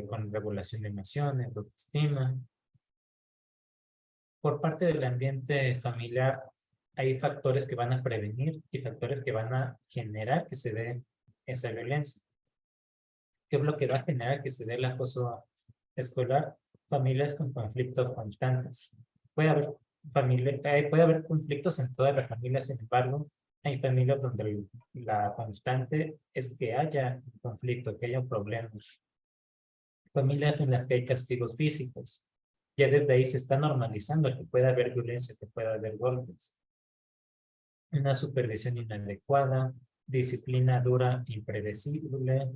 con regulación de emociones, de autoestima. Por parte del ambiente familiar, hay factores que van a prevenir y factores que van a generar que se dé esa violencia. ¿Qué es lo que va a generar que se dé el acoso escolar? Familias con conflictos constantes. Puede haber puede haber conflictos en todas las familias, sin embargo, hay familias donde la constante es que haya conflicto, que haya problemas. Familias en las que hay castigos físicos. Ya desde ahí se está normalizando que pueda haber violencia, que pueda haber golpes. Una supervisión inadecuada, disciplina dura, impredecible,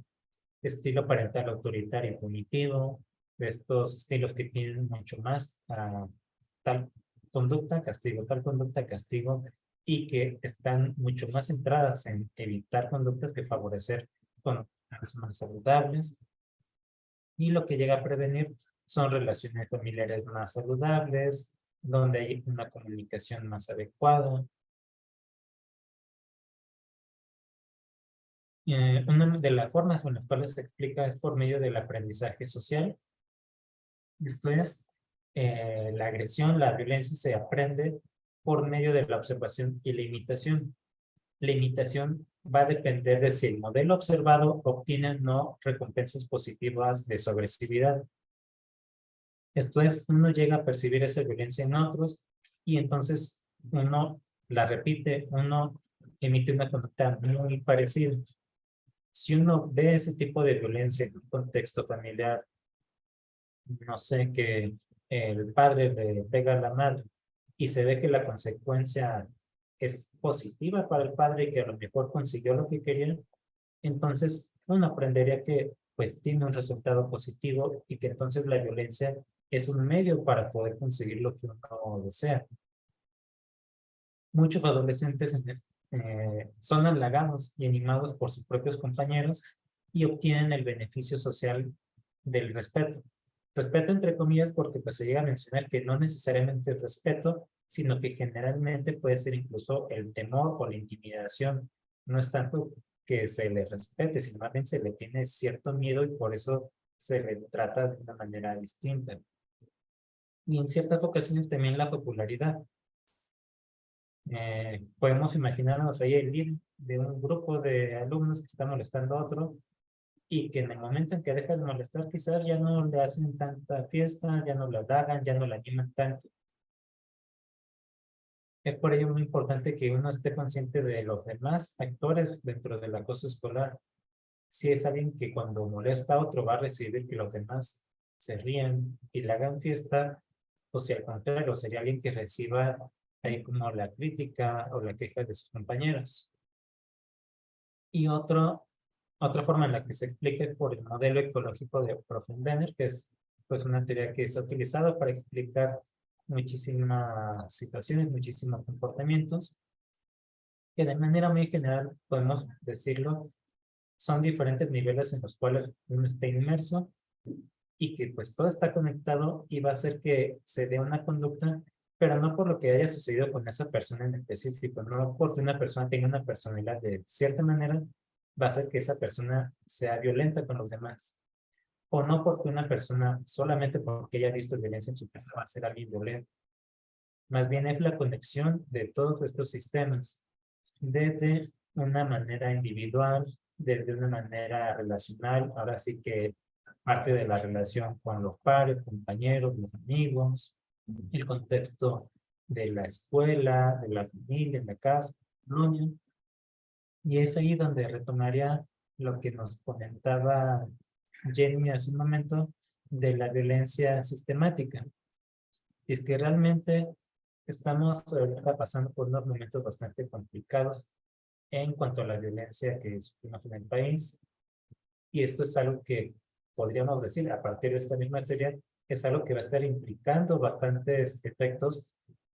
estilo parental autoritario y punitivo, de estos estilos que tienen mucho más tal conducta, castigo, tal conducta, castigo, y que están mucho más centradas en evitar conductas que favorecer conductas más saludables. Y lo que llega a prevenir son relaciones familiares más saludables, donde hay una comunicación más adecuada. Una de las formas con las cuales se explica es por medio del aprendizaje social. Esto es, la agresión, la violencia se aprende por medio de la observación y la imitación. La imitación va a depender de si el modelo observado obtiene o no recompensas positivas de su agresividad. Esto es, uno llega a percibir esa violencia en otros y entonces uno la repite, uno emite una conducta muy parecida. Si uno ve ese tipo de violencia en un contexto familiar, no sé, que el padre le pega a la madre y se ve que la consecuencia es positiva para el padre y que a lo mejor consiguió lo que quería, entonces uno aprendería que pues tiene un resultado positivo y que entonces la violencia es un medio para poder conseguir lo que uno desea. Muchos adolescentes son halagados y animados por sus propios compañeros y obtienen el beneficio social del respeto. Respeto entre comillas porque pues se llega a mencionar que no necesariamente el respeto, sino que generalmente puede ser incluso el temor o la intimidación. No es tanto que se le respete, sino más bien se le tiene cierto miedo y por eso se le trata de una manera distinta. Y en ciertas ocasiones también la popularidad. Podemos imaginarnos ahí el líder de un grupo de alumnos que está molestando a otro y que en el momento en que deja de molestar quizás ya no le hacen tanta fiesta, ya no la halagan, ya no la animan tanto. Es por ello muy importante que uno esté consciente de los demás actores dentro del acoso escolar. Si es alguien que cuando molesta a otro va a recibir que los demás se rían y le hagan fiesta, o si al contrario, sería alguien que reciba ahí como la crítica o la queja de sus compañeros. Y otra forma en la que se explica es por el modelo ecológico de Profenbenner, que es pues una teoría que se ha utilizado para explicar muchísimas situaciones, muchísimos comportamientos, que de manera muy general podemos decirlo, son diferentes niveles en los cuales uno está inmerso y que pues todo está conectado y va a hacer que se dé una conducta, pero no por lo que haya sucedido con esa persona en específico, no porque una persona tenga una personalidad de cierta manera, va a hacer que esa persona sea violenta con los demás. O no porque una persona, solamente porque haya visto violencia en su casa, va a ser alguien violento. Más bien es la conexión de todos estos sistemas, desde una manera individual, desde una manera relacional, ahora sí que parte de la relación con los pares, compañeros, los amigos, el contexto de la escuela, de la familia, la casa, la colonia. Y es ahí donde retomaría lo que nos comentaba Jenny hace un momento de la violencia sistemática. Y es que realmente estamos ahorita pasando por unos momentos bastante complicados en cuanto a la violencia que sufrimos en el país. Y esto es algo que podríamos decir, a partir de esta misma teoría, es algo que va a estar implicando bastantes efectos,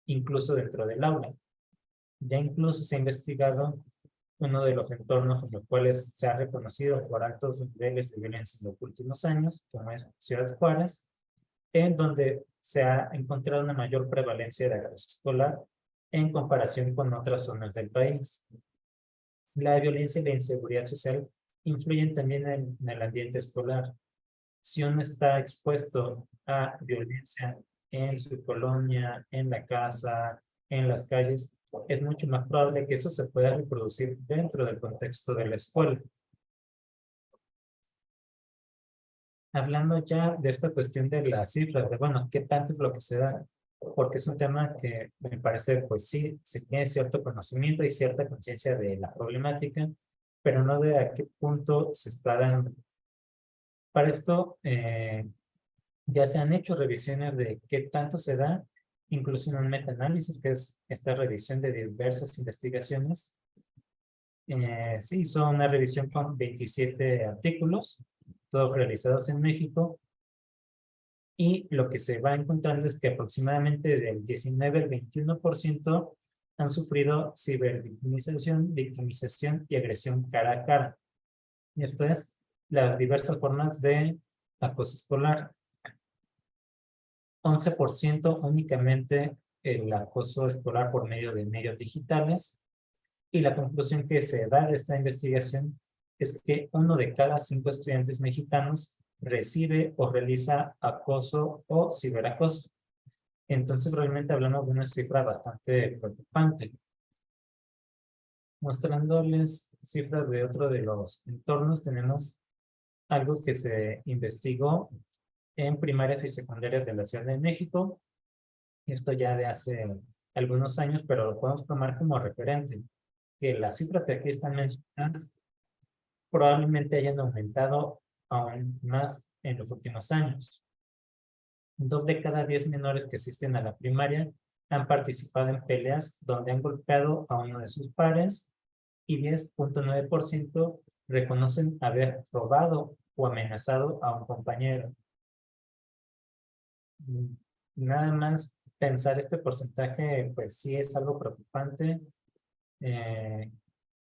incluso dentro del aula. Ya incluso se ha investigado uno de los entornos en los cuales se ha reconocido por altos niveles de violencia en los últimos años, como es Ciudad Juárez, en donde se ha encontrado una mayor prevalencia de acoso escolar en comparación con otras zonas del país. La violencia y la inseguridad social influyen también en el ambiente escolar. Si uno está expuesto a violencia en su colonia, en la casa, en las calles, es mucho más probable que eso se pueda reproducir dentro del contexto de la escuela. Hablando ya de esta cuestión de las cifras, de bueno, qué tanto es lo que se da, porque es un tema que me parece, pues sí, se tiene cierto conocimiento y cierta conciencia de la problemática, pero no de a qué punto se está dando. Para esto, ya se han hecho revisiones de qué tanto se da, incluso en un metaanálisis, que es esta revisión de diversas investigaciones. Se hizo una revisión con 27 artículos, todos realizados en México, y lo que se va encontrando es que aproximadamente del 19 al 21% han sufrido cibervictimización, victimización y agresión cara a cara. Y esto es las diversas formas de acoso escolar. 11% únicamente el acoso escolar por medio de medios digitales. Y la conclusión que se da de esta investigación es que 1 de cada 5 estudiantes mexicanos recibe o realiza acoso o ciberacoso. Entonces realmente hablamos de una cifra bastante preocupante. Mostrándoles cifras de otro de los entornos, tenemos algo que se investigó en primarias y secundarias de la Ciudad de México. Esto ya de hace algunos años, pero lo podemos tomar como referente, que las cifras que aquí están mencionadas probablemente hayan aumentado aún más en los últimos años. 2 de cada 10 menores que asisten a la primaria han participado en peleas donde han golpeado a uno de sus pares y 10.9% reconocen haber robado o amenazado a un compañero. Nada más pensar este porcentaje, pues sí es algo preocupante.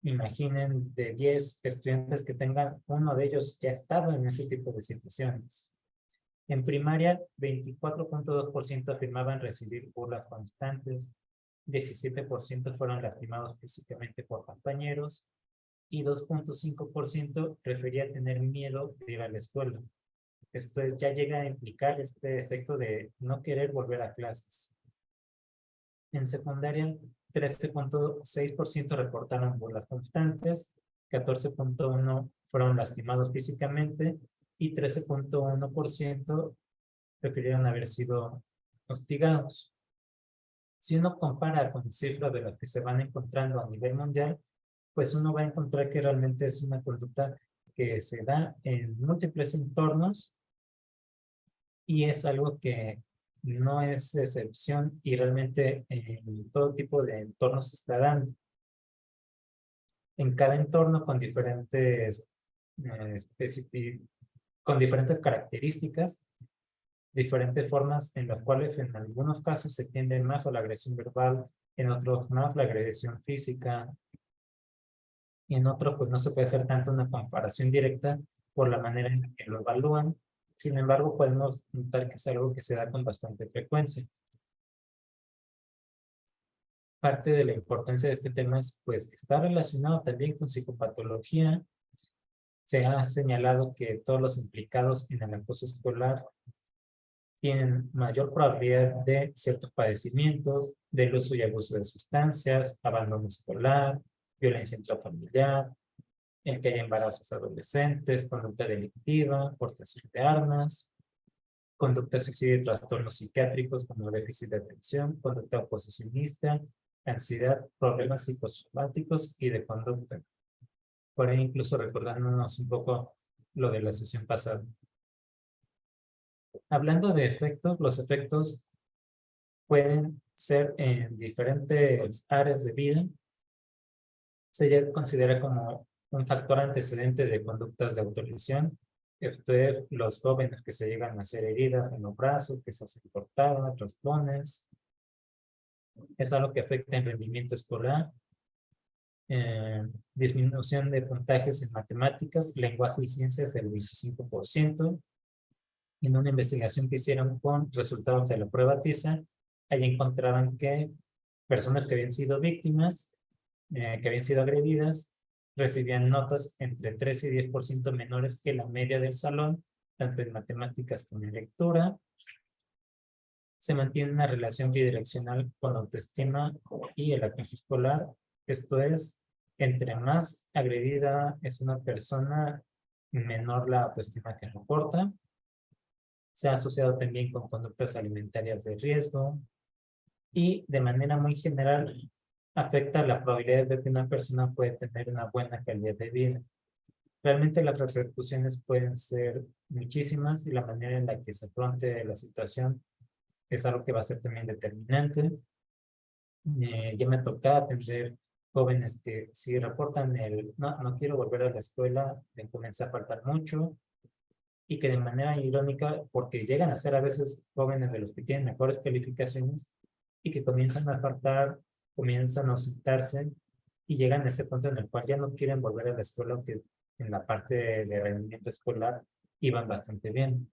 Imaginen de 10 estudiantes que tengan, uno de ellos ya ha estado en ese tipo de situaciones. En primaria, 24.2% afirmaban recibir burlas constantes, 17% fueron lastimados físicamente por compañeros y 2.5% prefería tener miedo de ir a la escuela. Esto es, ya llega a implicar este efecto de no querer volver a clases. En secundaria, 13.6% reportaron burlas constantes, 14.1% fueron lastimados físicamente y 13.1% prefirieron haber sido hostigados. Si uno compara con cifras de las que se van encontrando a nivel mundial, pues uno va a encontrar que realmente es una conducta que se da en múltiples entornos y es algo que no es excepción y realmente en todo tipo de entornos se está dando. En cada entorno con diferentes, con diferentes características, diferentes formas en las cuales en algunos casos se tiende más a la agresión verbal, en otros más la agresión física, y en otros pues no se puede hacer tanto una comparación directa por la manera en la que lo evalúan. Sin embargo, podemos notar que es algo que se da con bastante frecuencia. Parte de la importancia de este tema es pues que está relacionado también con psicopatología. Se ha señalado que todos los implicados en el acoso escolar tienen mayor probabilidad de ciertos padecimientos, del uso y abuso de sustancias, abandono escolar, violencia intrafamiliar, el que haya embarazos adolescentes, conducta delictiva, portación de armas, conducta suicida y trastornos psiquiátricos como déficit de atención, conducta oposicionista, ansiedad, problemas psicosomáticos y de conducta. Por ahí incluso recordándonos un poco lo de la sesión pasada. Hablando de efectos, los efectos pueden ser en diferentes áreas de vida. Se considera como un factor antecedente de conductas de autolesión, los jóvenes que se llegan a hacer heridas en los brazos, que se hacen cortadas, raspones, es algo que afecta el rendimiento escolar, disminución de puntajes en matemáticas, lenguaje y ciencias del 25%. En una investigación que hicieron con resultados de la prueba PISA, ahí encontraban que personas que habían sido víctimas, que habían sido agredidas, recibían notas entre 13 y 10% menores que la media del salón, tanto en matemáticas como en lectura. Se mantiene una relación bidireccional con la autoestima y el acoso escolar. Esto es, entre más agredida es una persona, menor la autoestima que reporta. Se ha asociado también con conductas alimentarias de riesgo y de manera muy general afecta la probabilidad de que una persona puede tener una buena calidad de vida. Realmente las repercusiones pueden ser muchísimas y la manera en la que se afronte la situación es algo que va a ser también determinante. Ya me toca atender jóvenes que si reportan no quiero volver a la escuela, me comienza a faltar mucho, y que de manera irónica, porque llegan a ser a veces jóvenes de los que tienen mejores calificaciones y que comienzan a faltar, comienzan a ausentarse y llegan a ese punto en el cual ya no quieren volver a la escuela, aunque en la parte de rendimiento escolar iban bastante bien.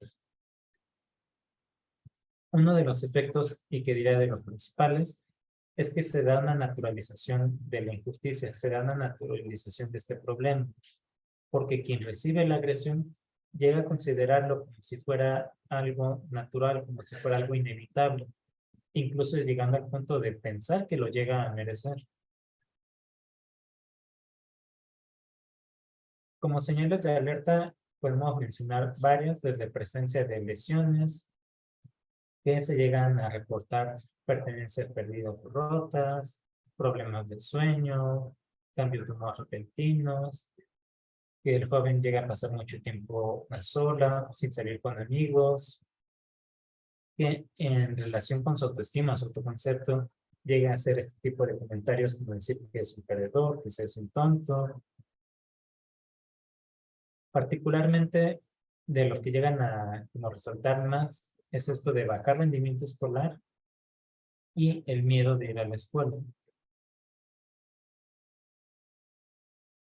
Uno de los efectos, y que diría de los principales, es que se da una naturalización de la injusticia, se da una naturalización de este problema, porque quien recibe la agresión llega a considerarlo como si fuera algo natural, como si fuera algo inevitable, incluso llegando al punto de pensar que lo llega a merecer. Como señales de alerta, podemos mencionar varias, desde presencia de lesiones, que se llegan a reportar pertenencias perdidas o rotas, problemas del sueño, cambios de humor repentinos, que el joven llega a pasar mucho tiempo a sola, sin salir con amigos, que en relación con su autoestima, su autoconcepto, llega a hacer este tipo de comentarios como decir que es un perdedor, que es un tonto. Particularmente de los que llegan a como resaltar más es esto de bajar rendimiento escolar y el miedo de ir a la escuela.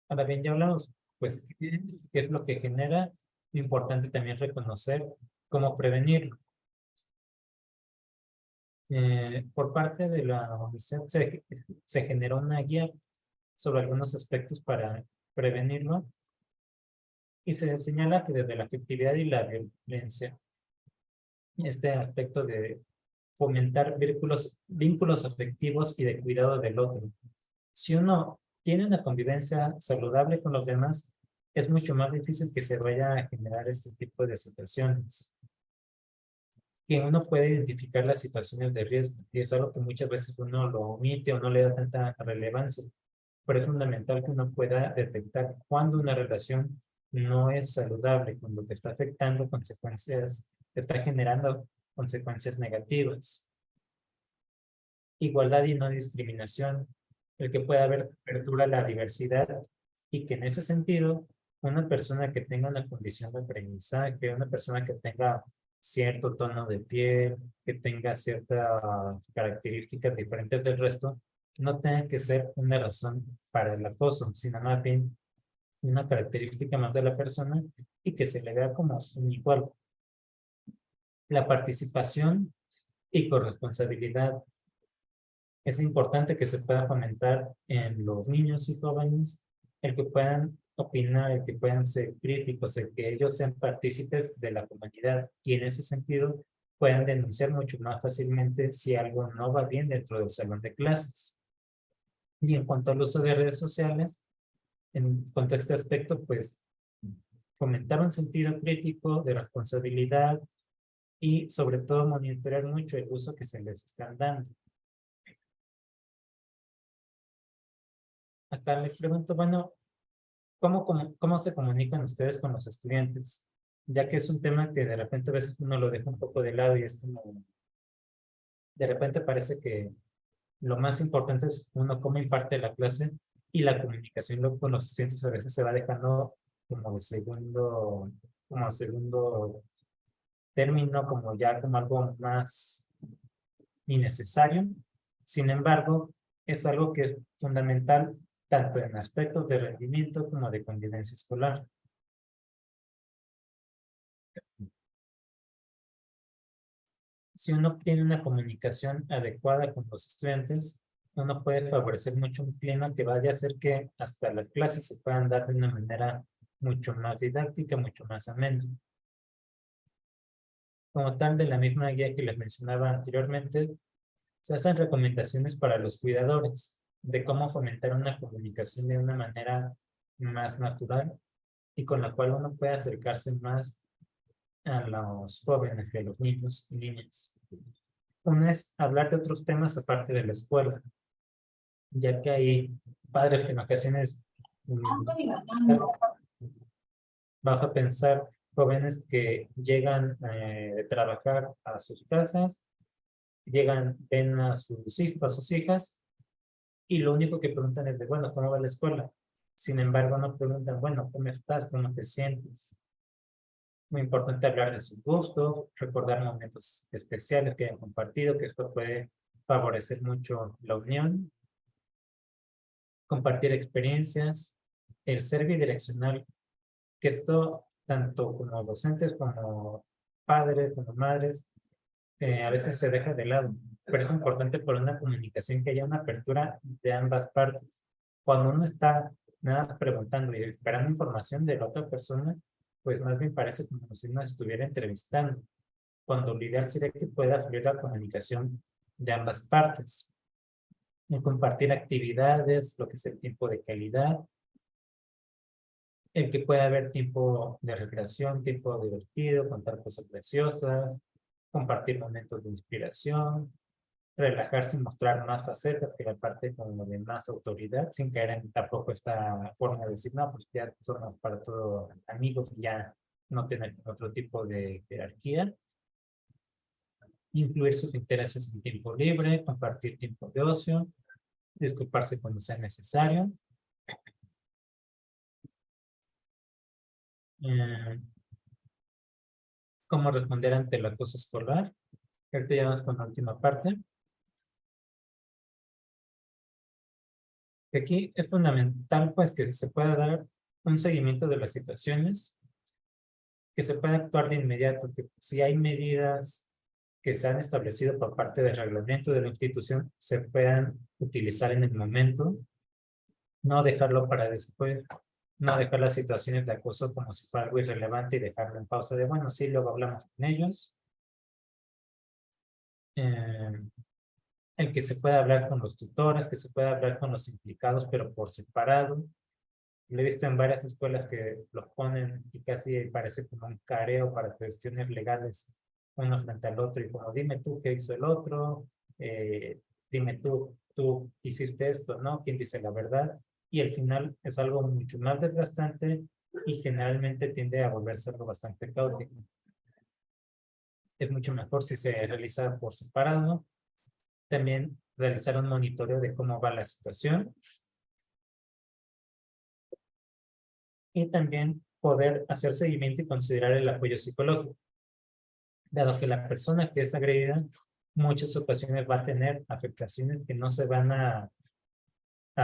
Ahora bien, ya hablamos, pues, qué es lo que genera, importante también reconocer cómo prevenirlo. Por parte de la UNICEF se generó una guía sobre algunos aspectos para prevenirlo y se señala que desde la afectividad y la violencia, este aspecto de fomentar vínculos afectivos y de cuidado del otro. Si uno tiene una convivencia saludable con los demás, es mucho más difícil que se vaya a generar este tipo de situaciones. Que uno puede identificar las situaciones de riesgo, y es algo que muchas veces uno lo omite o no le da tanta relevancia, pero es fundamental que uno pueda detectar cuando una relación no es saludable, cuando te está afectando consecuencias, te está generando consecuencias negativas. Igualdad y no discriminación, el que pueda haber apertura a la diversidad y que en ese sentido una persona que tenga una condición de aprendizaje, una persona que tenga cierto tono de piel, que tenga ciertas características diferentes del resto, no tenga que ser una razón para el acoso, sino más bien una característica más de la persona y que se le vea como un igual. La participación y corresponsabilidad. Es importante que se pueda fomentar en los niños y jóvenes el que puedan opinar, el que puedan ser críticos, el que ellos sean partícipes de la comunidad y en ese sentido puedan denunciar mucho más fácilmente si algo no va bien dentro del salón de clases. Y en cuanto al uso de redes sociales, en cuanto a este aspecto, pues fomentar un sentido crítico de responsabilidad y sobre todo monitorear mucho el uso que se les están dando. Acá les pregunto, bueno, ¿cómo se comunican ustedes con los estudiantes? Ya que es un tema que de repente a veces uno lo deja un poco de lado y es como, de repente parece que lo más importante es uno cómo imparte la clase y la comunicación con los estudiantes a veces se va dejando como de segundo como segundo término, como ya como algo más innecesario. Sin embargo, es algo que es fundamental tanto en aspectos de rendimiento como de convivencia escolar. Si uno tiene una comunicación adecuada con los estudiantes, uno puede favorecer mucho un clima que vaya a hacer que hasta las clases se puedan dar de una manera mucho más didáctica, mucho más amena. Como tal, de la misma guía que les mencionaba anteriormente, se hacen recomendaciones para los cuidadores de cómo fomentar una comunicación de una manera más natural y con la cual uno puede acercarse más a los jóvenes, a los niños y niñas. Uno es hablar de otros temas aparte de la escuela, ya que hay padres que en ocasiones vas a pensar jóvenes que llegan de trabajar a sus casas, llegan, ven a sus hijos, a sus hijas, y lo único que preguntan es de, bueno, ¿cómo va la escuela? Sin embargo, no preguntan, bueno, ¿cómo estás? ¿Cómo te sientes? Muy importante hablar de sus gustos, recordar momentos especiales que hayan compartido, que esto puede favorecer mucho la unión, compartir experiencias, el ser bidireccional, que esto, tanto como docentes, como padres, como madres, a veces se deja de lado, pero es importante por una comunicación que haya una apertura de ambas partes. Cuando uno está nada más preguntando y esperando información de la otra persona, pues más bien parece como si uno estuviera entrevistando, cuando lo ideal sería que pueda fluir la comunicación de ambas partes. Y compartir actividades, lo que es el tiempo de calidad, el que pueda haber tiempo de recreación, tiempo divertido, contar cosas preciosas, compartir momentos de inspiración, relajarse y mostrar más facetas que la parte como de más autoridad, sin caer en tampoco esta forma de decir, no, pues ya somos para todo amigos y ya no tener otro tipo de jerarquía. Incluir sus intereses en tiempo libre, compartir tiempo de ocio, disculparse cuando sea necesario. Cómo responder ante el acoso escolar. Ahorita ya vamos con la última parte. Aquí es fundamental pues que se pueda dar un seguimiento de las situaciones, que se pueda actuar de inmediato, que si hay medidas que se han establecido por parte del reglamento de la institución, se puedan utilizar en el momento, no dejarlo para después, no dejar las situaciones de acoso como si fuera algo irrelevante y dejarlo en pausa de, bueno, sí, luego hablamos con ellos. El que se pueda hablar con los tutores, que se pueda hablar con los implicados, pero por separado. Lo he visto en varias escuelas que los ponen y casi parece como un careo para cuestiones legales uno frente al otro y como dime tú qué hizo el otro, dime tú hiciste esto, ¿no? ¿Quién dice la verdad? Y al final es algo mucho más desgastante y generalmente tiende a volverse algo bastante caótico. Es mucho mejor si se realiza por separado. También realizar un monitoreo de cómo va la situación. Y también poder hacer seguimiento y considerar el apoyo psicológico, dado que la persona que es agredida muchas ocasiones va a tener afectaciones que no se van a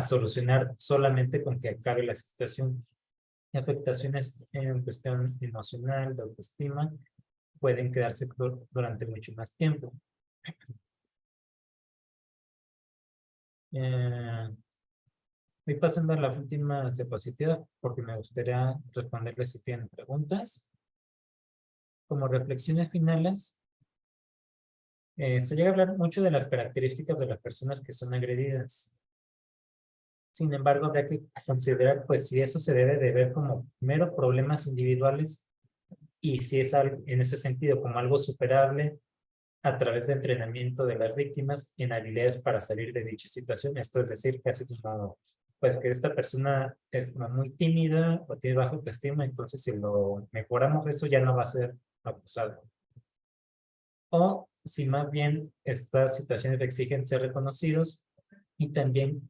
solucionar solamente con que acabe la situación. Afectaciones en cuestión emocional, de autoestima, pueden quedarse durante mucho más tiempo. Voy pasando a la última diapositiva porque me gustaría responderles si tienen preguntas. Como reflexiones finales, se llega a hablar mucho de las características de las personas que son agredidas. Sin embargo, habría que considerar, pues, si eso se debe de ver como meros problemas individuales y si es algo, en ese sentido como algo superable a través de entrenamiento de las víctimas en habilidades para salir de dicha situación. Esto es decir, casi como, pues, que esta persona es como muy tímida o tiene baja autoestima, entonces si lo mejoramos eso ya no va a ser abusado. O si más bien estas situaciones exigen ser reconocidos y también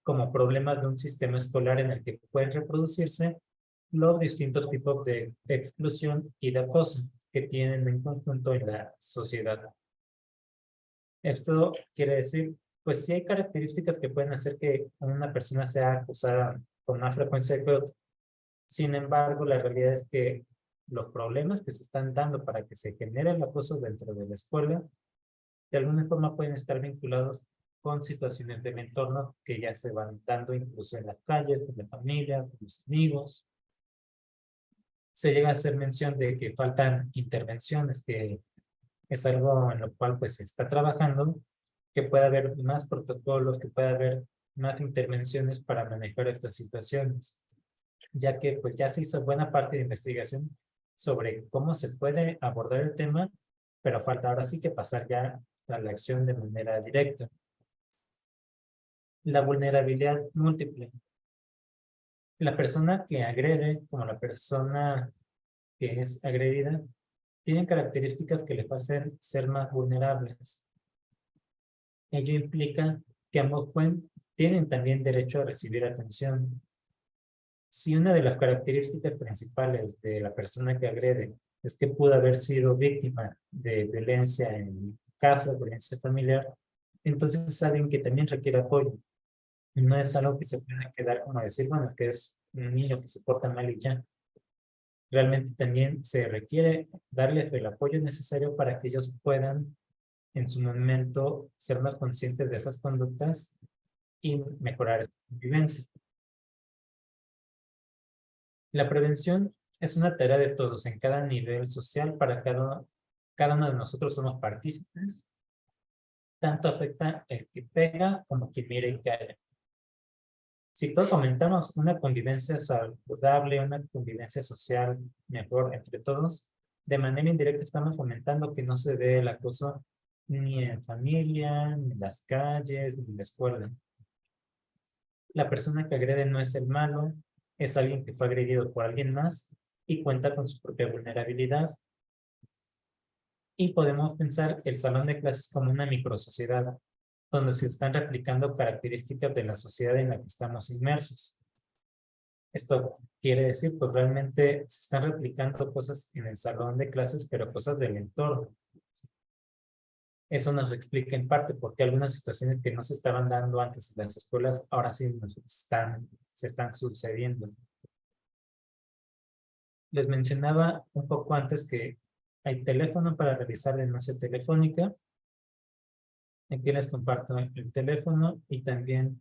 como problemas de un sistema escolar en el que pueden reproducirse los distintos tipos de exclusión y de acoso que tienen en conjunto en la sociedad. Esto quiere decir, pues sí hay características que pueden hacer que una persona sea acosada con más frecuencia que otra. Sin embargo, la realidad es que los problemas que se están dando para que se genere el acoso dentro de la escuela, de alguna forma pueden estar vinculados con situaciones del entorno que ya se van dando incluso en las calles, con la familia, con los amigos. Se llega a hacer mención de que faltan intervenciones, que es algo en lo cual pues se está trabajando, que pueda haber más protocolos, que pueda haber más intervenciones para manejar estas situaciones, ya que pues ya se hizo buena parte de investigación sobre cómo se puede abordar el tema, pero falta ahora sí que pasar ya a la acción de manera directa. La vulnerabilidad múltiple. La persona que agrede, como la persona que es agredida, tienen características que les hacen ser más vulnerables. Ello implica que ambos tienen también derecho a recibir atención. Si una de las características principales de la persona que agrede es que pudo haber sido víctima de violencia en casa, violencia familiar, entonces es alguien que también requiere apoyo. No es algo que se pueda quedar como decir, bueno, que es un niño que se porta mal y ya. Realmente también se requiere darles el apoyo necesario para que ellos puedan en su momento ser más conscientes de esas conductas y mejorar esta convivencia. La prevención es una tarea de todos en cada nivel social para cada uno de nosotros somos partícipes. Tanto afecta el que pega como quien mira y calla. Si todos fomentamos una convivencia saludable, una convivencia social mejor entre todos, de manera indirecta estamos fomentando que no se dé el acoso ni en familia, ni en las calles, ni en la escuela. La persona que agrede no es el malo, es alguien que fue agredido por alguien más y cuenta con su propia vulnerabilidad. Y podemos pensar el salón de clases como una microsociedad, donde se están replicando características de la sociedad en la que estamos inmersos. Esto quiere decir, pues realmente se están replicando cosas en el salón de clases, pero cosas del entorno. Eso nos explica en parte por qué algunas situaciones que no se estaban dando antes en las escuelas, ahora sí se están sucediendo. Les mencionaba un poco antes que hay teléfono para realizar denuncia telefónica. Aquí les comparto el teléfono y también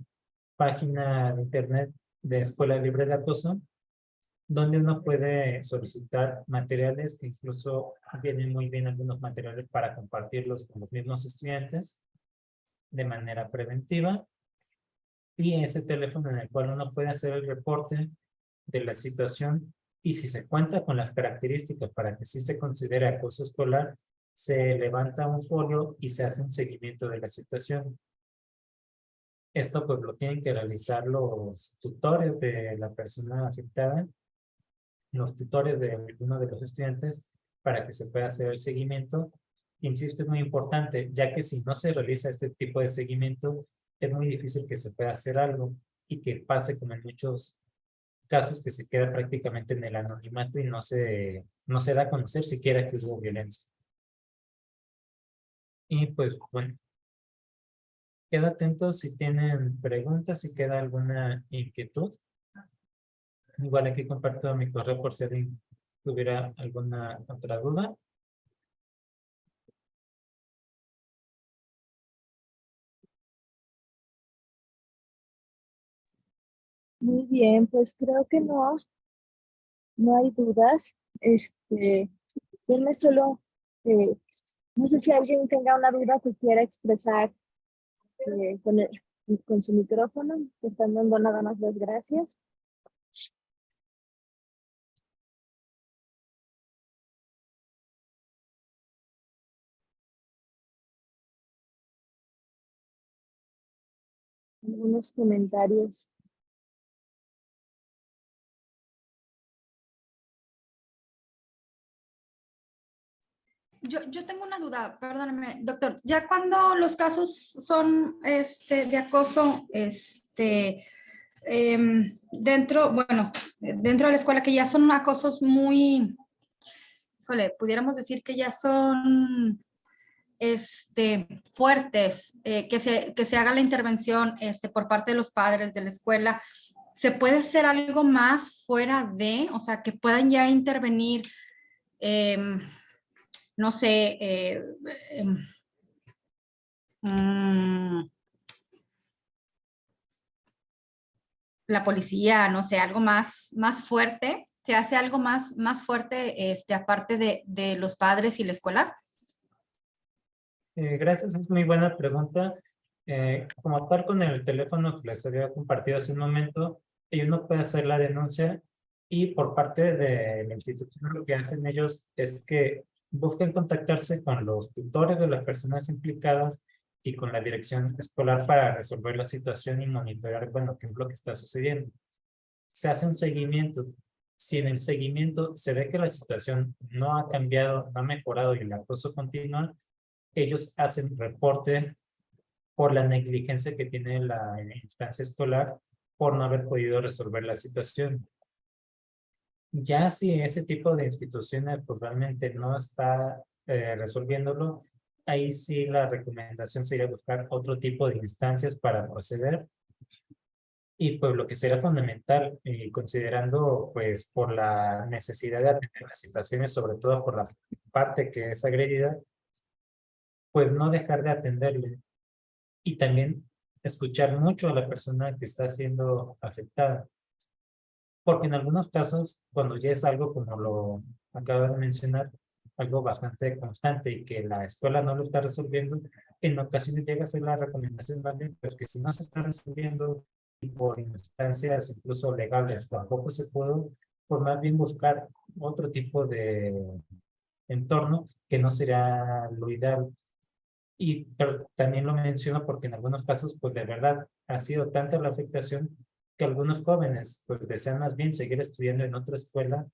página de internet de Escuela Libre de Acoso, donde uno puede solicitar materiales que incluso vienen muy bien algunos materiales para compartirlos con los mismos estudiantes de manera preventiva. Y ese teléfono en el cual uno puede hacer el reporte de la situación y si se cuenta con las características para que sí se considere acoso escolar, se levanta un folio y se hace un seguimiento de la situación. Esto pues lo tienen que realizar los tutores de la persona afectada, los tutores de alguno de los estudiantes para que se pueda hacer el seguimiento. Insisto, es muy importante, ya que si no se realiza este tipo de seguimiento, es muy difícil que se pueda hacer algo y que pase como en muchos casos que se queda prácticamente en el anonimato y no se da a conocer siquiera que hubo violencia. Y pues bueno, quedo atento si tienen preguntas, si queda alguna inquietud. Igual aquí comparto mi correo por si alguien tuviera alguna otra duda. Muy bien, pues creo que no hay dudas. Denme solo, no sé si alguien tenga una duda que quiera expresar con su micrófono. Te están dando nada más las gracias. Algunos comentarios. Yo tengo una duda, perdóneme, doctor. Ya cuando los casos son de acoso, dentro, bueno, dentro de la escuela que ya son acosos muy, híjole, pudiéramos decir que ya son fuertes, que se haga la intervención por parte de los padres de la escuela. ¿Se puede hacer algo más fuera de, o sea, que puedan ya intervenir, no sé, la policía, no sé, algo más fuerte? ¿Se hace algo más fuerte aparte de los padres y la escuela? Gracias, es muy buena pregunta. Como tal, con el teléfono que les había compartido hace un momento, uno puede hacer la denuncia y por parte de la institución lo que hacen ellos es que buscan contactarse con los tutores de las personas implicadas y con la dirección escolar para resolver la situación y monitorear, bueno, qué es lo que está sucediendo. Se hace un seguimiento. Si en el seguimiento se ve que la situación no ha cambiado, no ha mejorado y el acoso continúa, ellos hacen reporte por la negligencia que tiene la instancia escolar por no haber podido resolver la situación. Ya si ese tipo de instituciones pues, realmente no está resolviéndolo, ahí sí la recomendación sería buscar otro tipo de instancias para proceder. Y pues lo que será fundamental, considerando pues por la necesidad de atender las situaciones, sobre todo por la parte que es agredida, pues no dejar de atenderle y también escuchar mucho a la persona que está siendo afectada. Porque en algunos casos, cuando ya es algo como lo acabo de mencionar, algo bastante constante y que la escuela no lo está resolviendo, en ocasiones llega a ser la recomendación, ¿vale? Porque si no se está resolviendo y por instancias incluso legales tampoco se pudo, pues más bien buscar otro tipo de entorno que no sería lo ideal. Pero también lo menciono porque en algunos casos, pues de verdad, ha sido tanta la afectación que algunos jóvenes, pues desean más bien seguir estudiando en otra escuela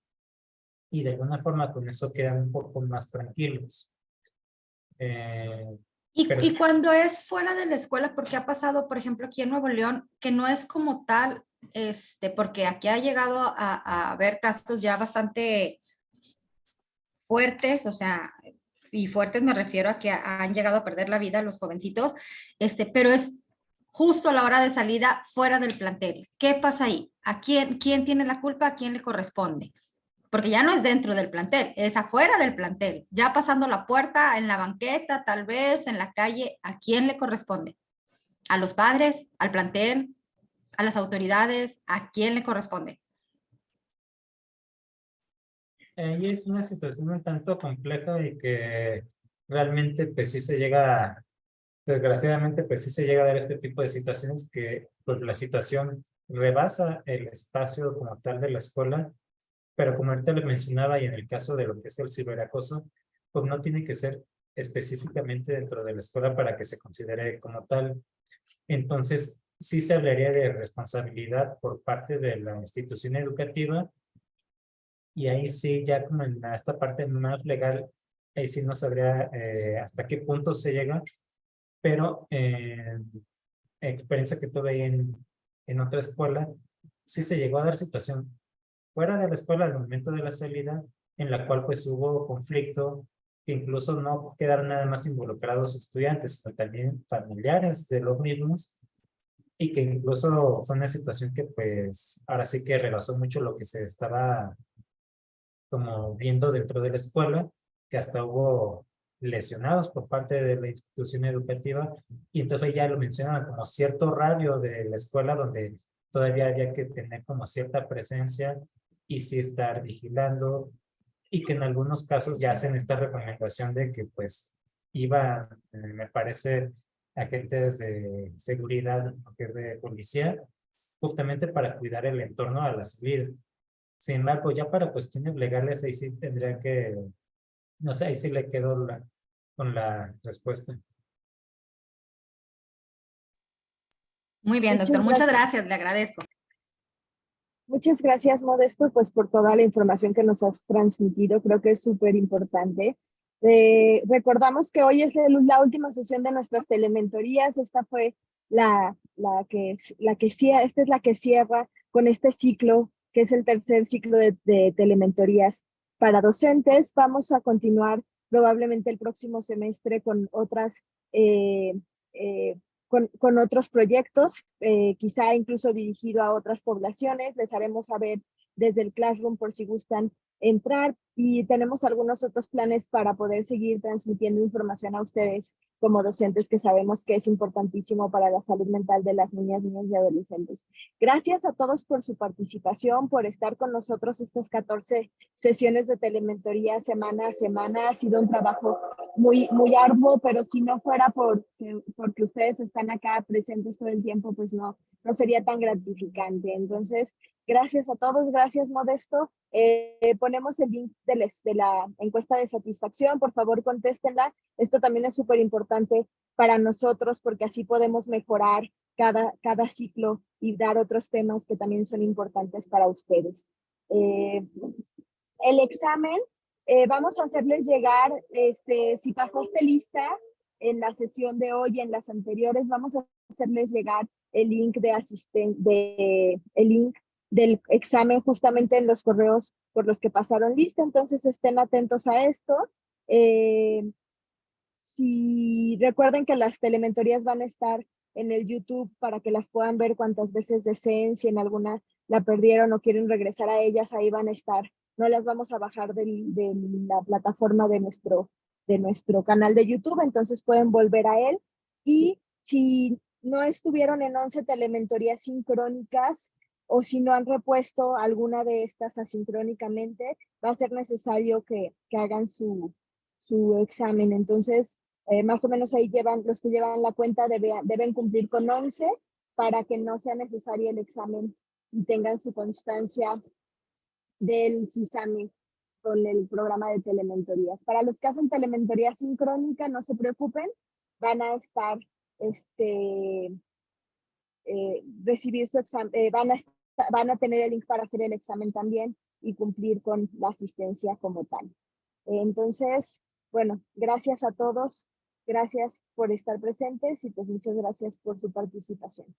y de alguna forma con eso quedan un poco más tranquilos. Pero Y cuando es fuera de la escuela, porque ha pasado, por ejemplo, aquí en Nuevo León, que no es como tal, porque aquí ha llegado a haber casos ya bastante fuertes, o sea, y fuertes me refiero a que han llegado a perder la vida los jovencitos, pero es justo a la hora de salida fuera del plantel. ¿Qué pasa ahí? ¿A quién tiene la culpa? ¿A quién le corresponde? Porque ya no es dentro del plantel, es afuera del plantel, ya pasando la puerta, en la banqueta, tal vez, en la calle, ¿a quién le corresponde? ¿A los padres? ¿Al plantel? ¿A las autoridades? ¿A quién le corresponde? ahí es una situación un tanto compleja y que realmente pues sí se llega, desgraciadamente pues sí se llega a dar este tipo de situaciones que pues la situación rebasa el espacio como tal de la escuela. Pero como ahorita les mencionaba y en el caso de lo que es el ciberacoso, pues no tiene que ser específicamente dentro de la escuela para que se considere como tal. Entonces, sí se hablaría de responsabilidad por parte de la institución educativa y ahí sí, ya como en esta parte más legal, ahí sí no sabría hasta qué punto se llega, pero experiencia que tuve ahí en otra escuela, sí se llegó a dar situación fuera de la escuela al momento de la salida, en la cual pues hubo conflicto, que incluso no quedaron nada más involucrados estudiantes, sino también familiares de los mismos, y que incluso fue una situación que pues ahora sí que rebasó mucho lo que se estaba como viendo dentro de la escuela, que hasta hubo lesionados por parte de la institución educativa, y entonces ya lo mencionan como cierto radio de la escuela donde todavía había que tener como cierta presencia y sí estar vigilando, y que en algunos casos ya hacen esta recomendación de que pues iban, me parece, agentes de seguridad, de policía, justamente para cuidar el entorno a la salida. Sin embargo, ya para cuestiones legales, ahí sí tendría que, no sé, ahí sí le quedo con la respuesta. Muy bien, doctor, muchas gracias, le agradezco. Muchas gracias, Modesto, pues por toda la información que nos has transmitido. Creo que es súper importante. Recordamos que hoy es la última sesión de nuestras telementorías. Esta fue esta es la que cierra con este ciclo que es el tercer ciclo de telementorías para docentes. Vamos a continuar probablemente el próximo semestre con otras con otros proyectos, quizá incluso dirigido a otras poblaciones. Les haremos saber desde el Classroom por si gustan entrar, y tenemos algunos otros planes para poder seguir transmitiendo información a ustedes como docentes, que sabemos que es importantísimo para la salud mental de las niñas, niños y adolescentes. Gracias a todos por su participación, por estar con nosotros estas 14 sesiones de telementoría semana a semana. Ha sido un trabajo muy arduo, pero si no fuera porque ustedes están acá presentes todo el tiempo, pues no sería tan gratificante. Entonces, gracias a todos, gracias Modesto. Ponemos el link de la encuesta de satisfacción, por favor contéstenla. Esto también es súper importante para nosotros, porque así podemos mejorar cada ciclo y dar otros temas que también son importantes para ustedes. El examen, vamos a hacerles llegar, si pasaste lista en la sesión de hoy y en las anteriores, vamos a hacerles llegar el link el link del examen justamente en los correos por los que pasaron lista. Entonces estén atentos a esto. Si recuerden que las telementorías van a estar en el YouTube para que las puedan ver cuantas veces deseen. Si en alguna la perdieron o quieren regresar a ellas, ahí van a estar. No las vamos a bajar de la plataforma de nuestro canal de YouTube, entonces pueden volver a él. Y si no estuvieron en 11 telementorías sincrónicas, o si no han repuesto alguna de estas asincrónicamente, va a ser necesario que hagan su examen. Entonces, más o menos ahí los que llevan la cuenta deben cumplir con 11 para que no sea necesario el examen y tengan su constancia del CISAMI con el programa de telementorías. Para los que hacen telementoría sincrónica, no se preocupen, van a estar, recibir su examen, van a tener el link para hacer el examen también y cumplir con la asistencia como tal. Entonces, bueno, gracias a todos, gracias por estar presentes y pues muchas gracias por su participación.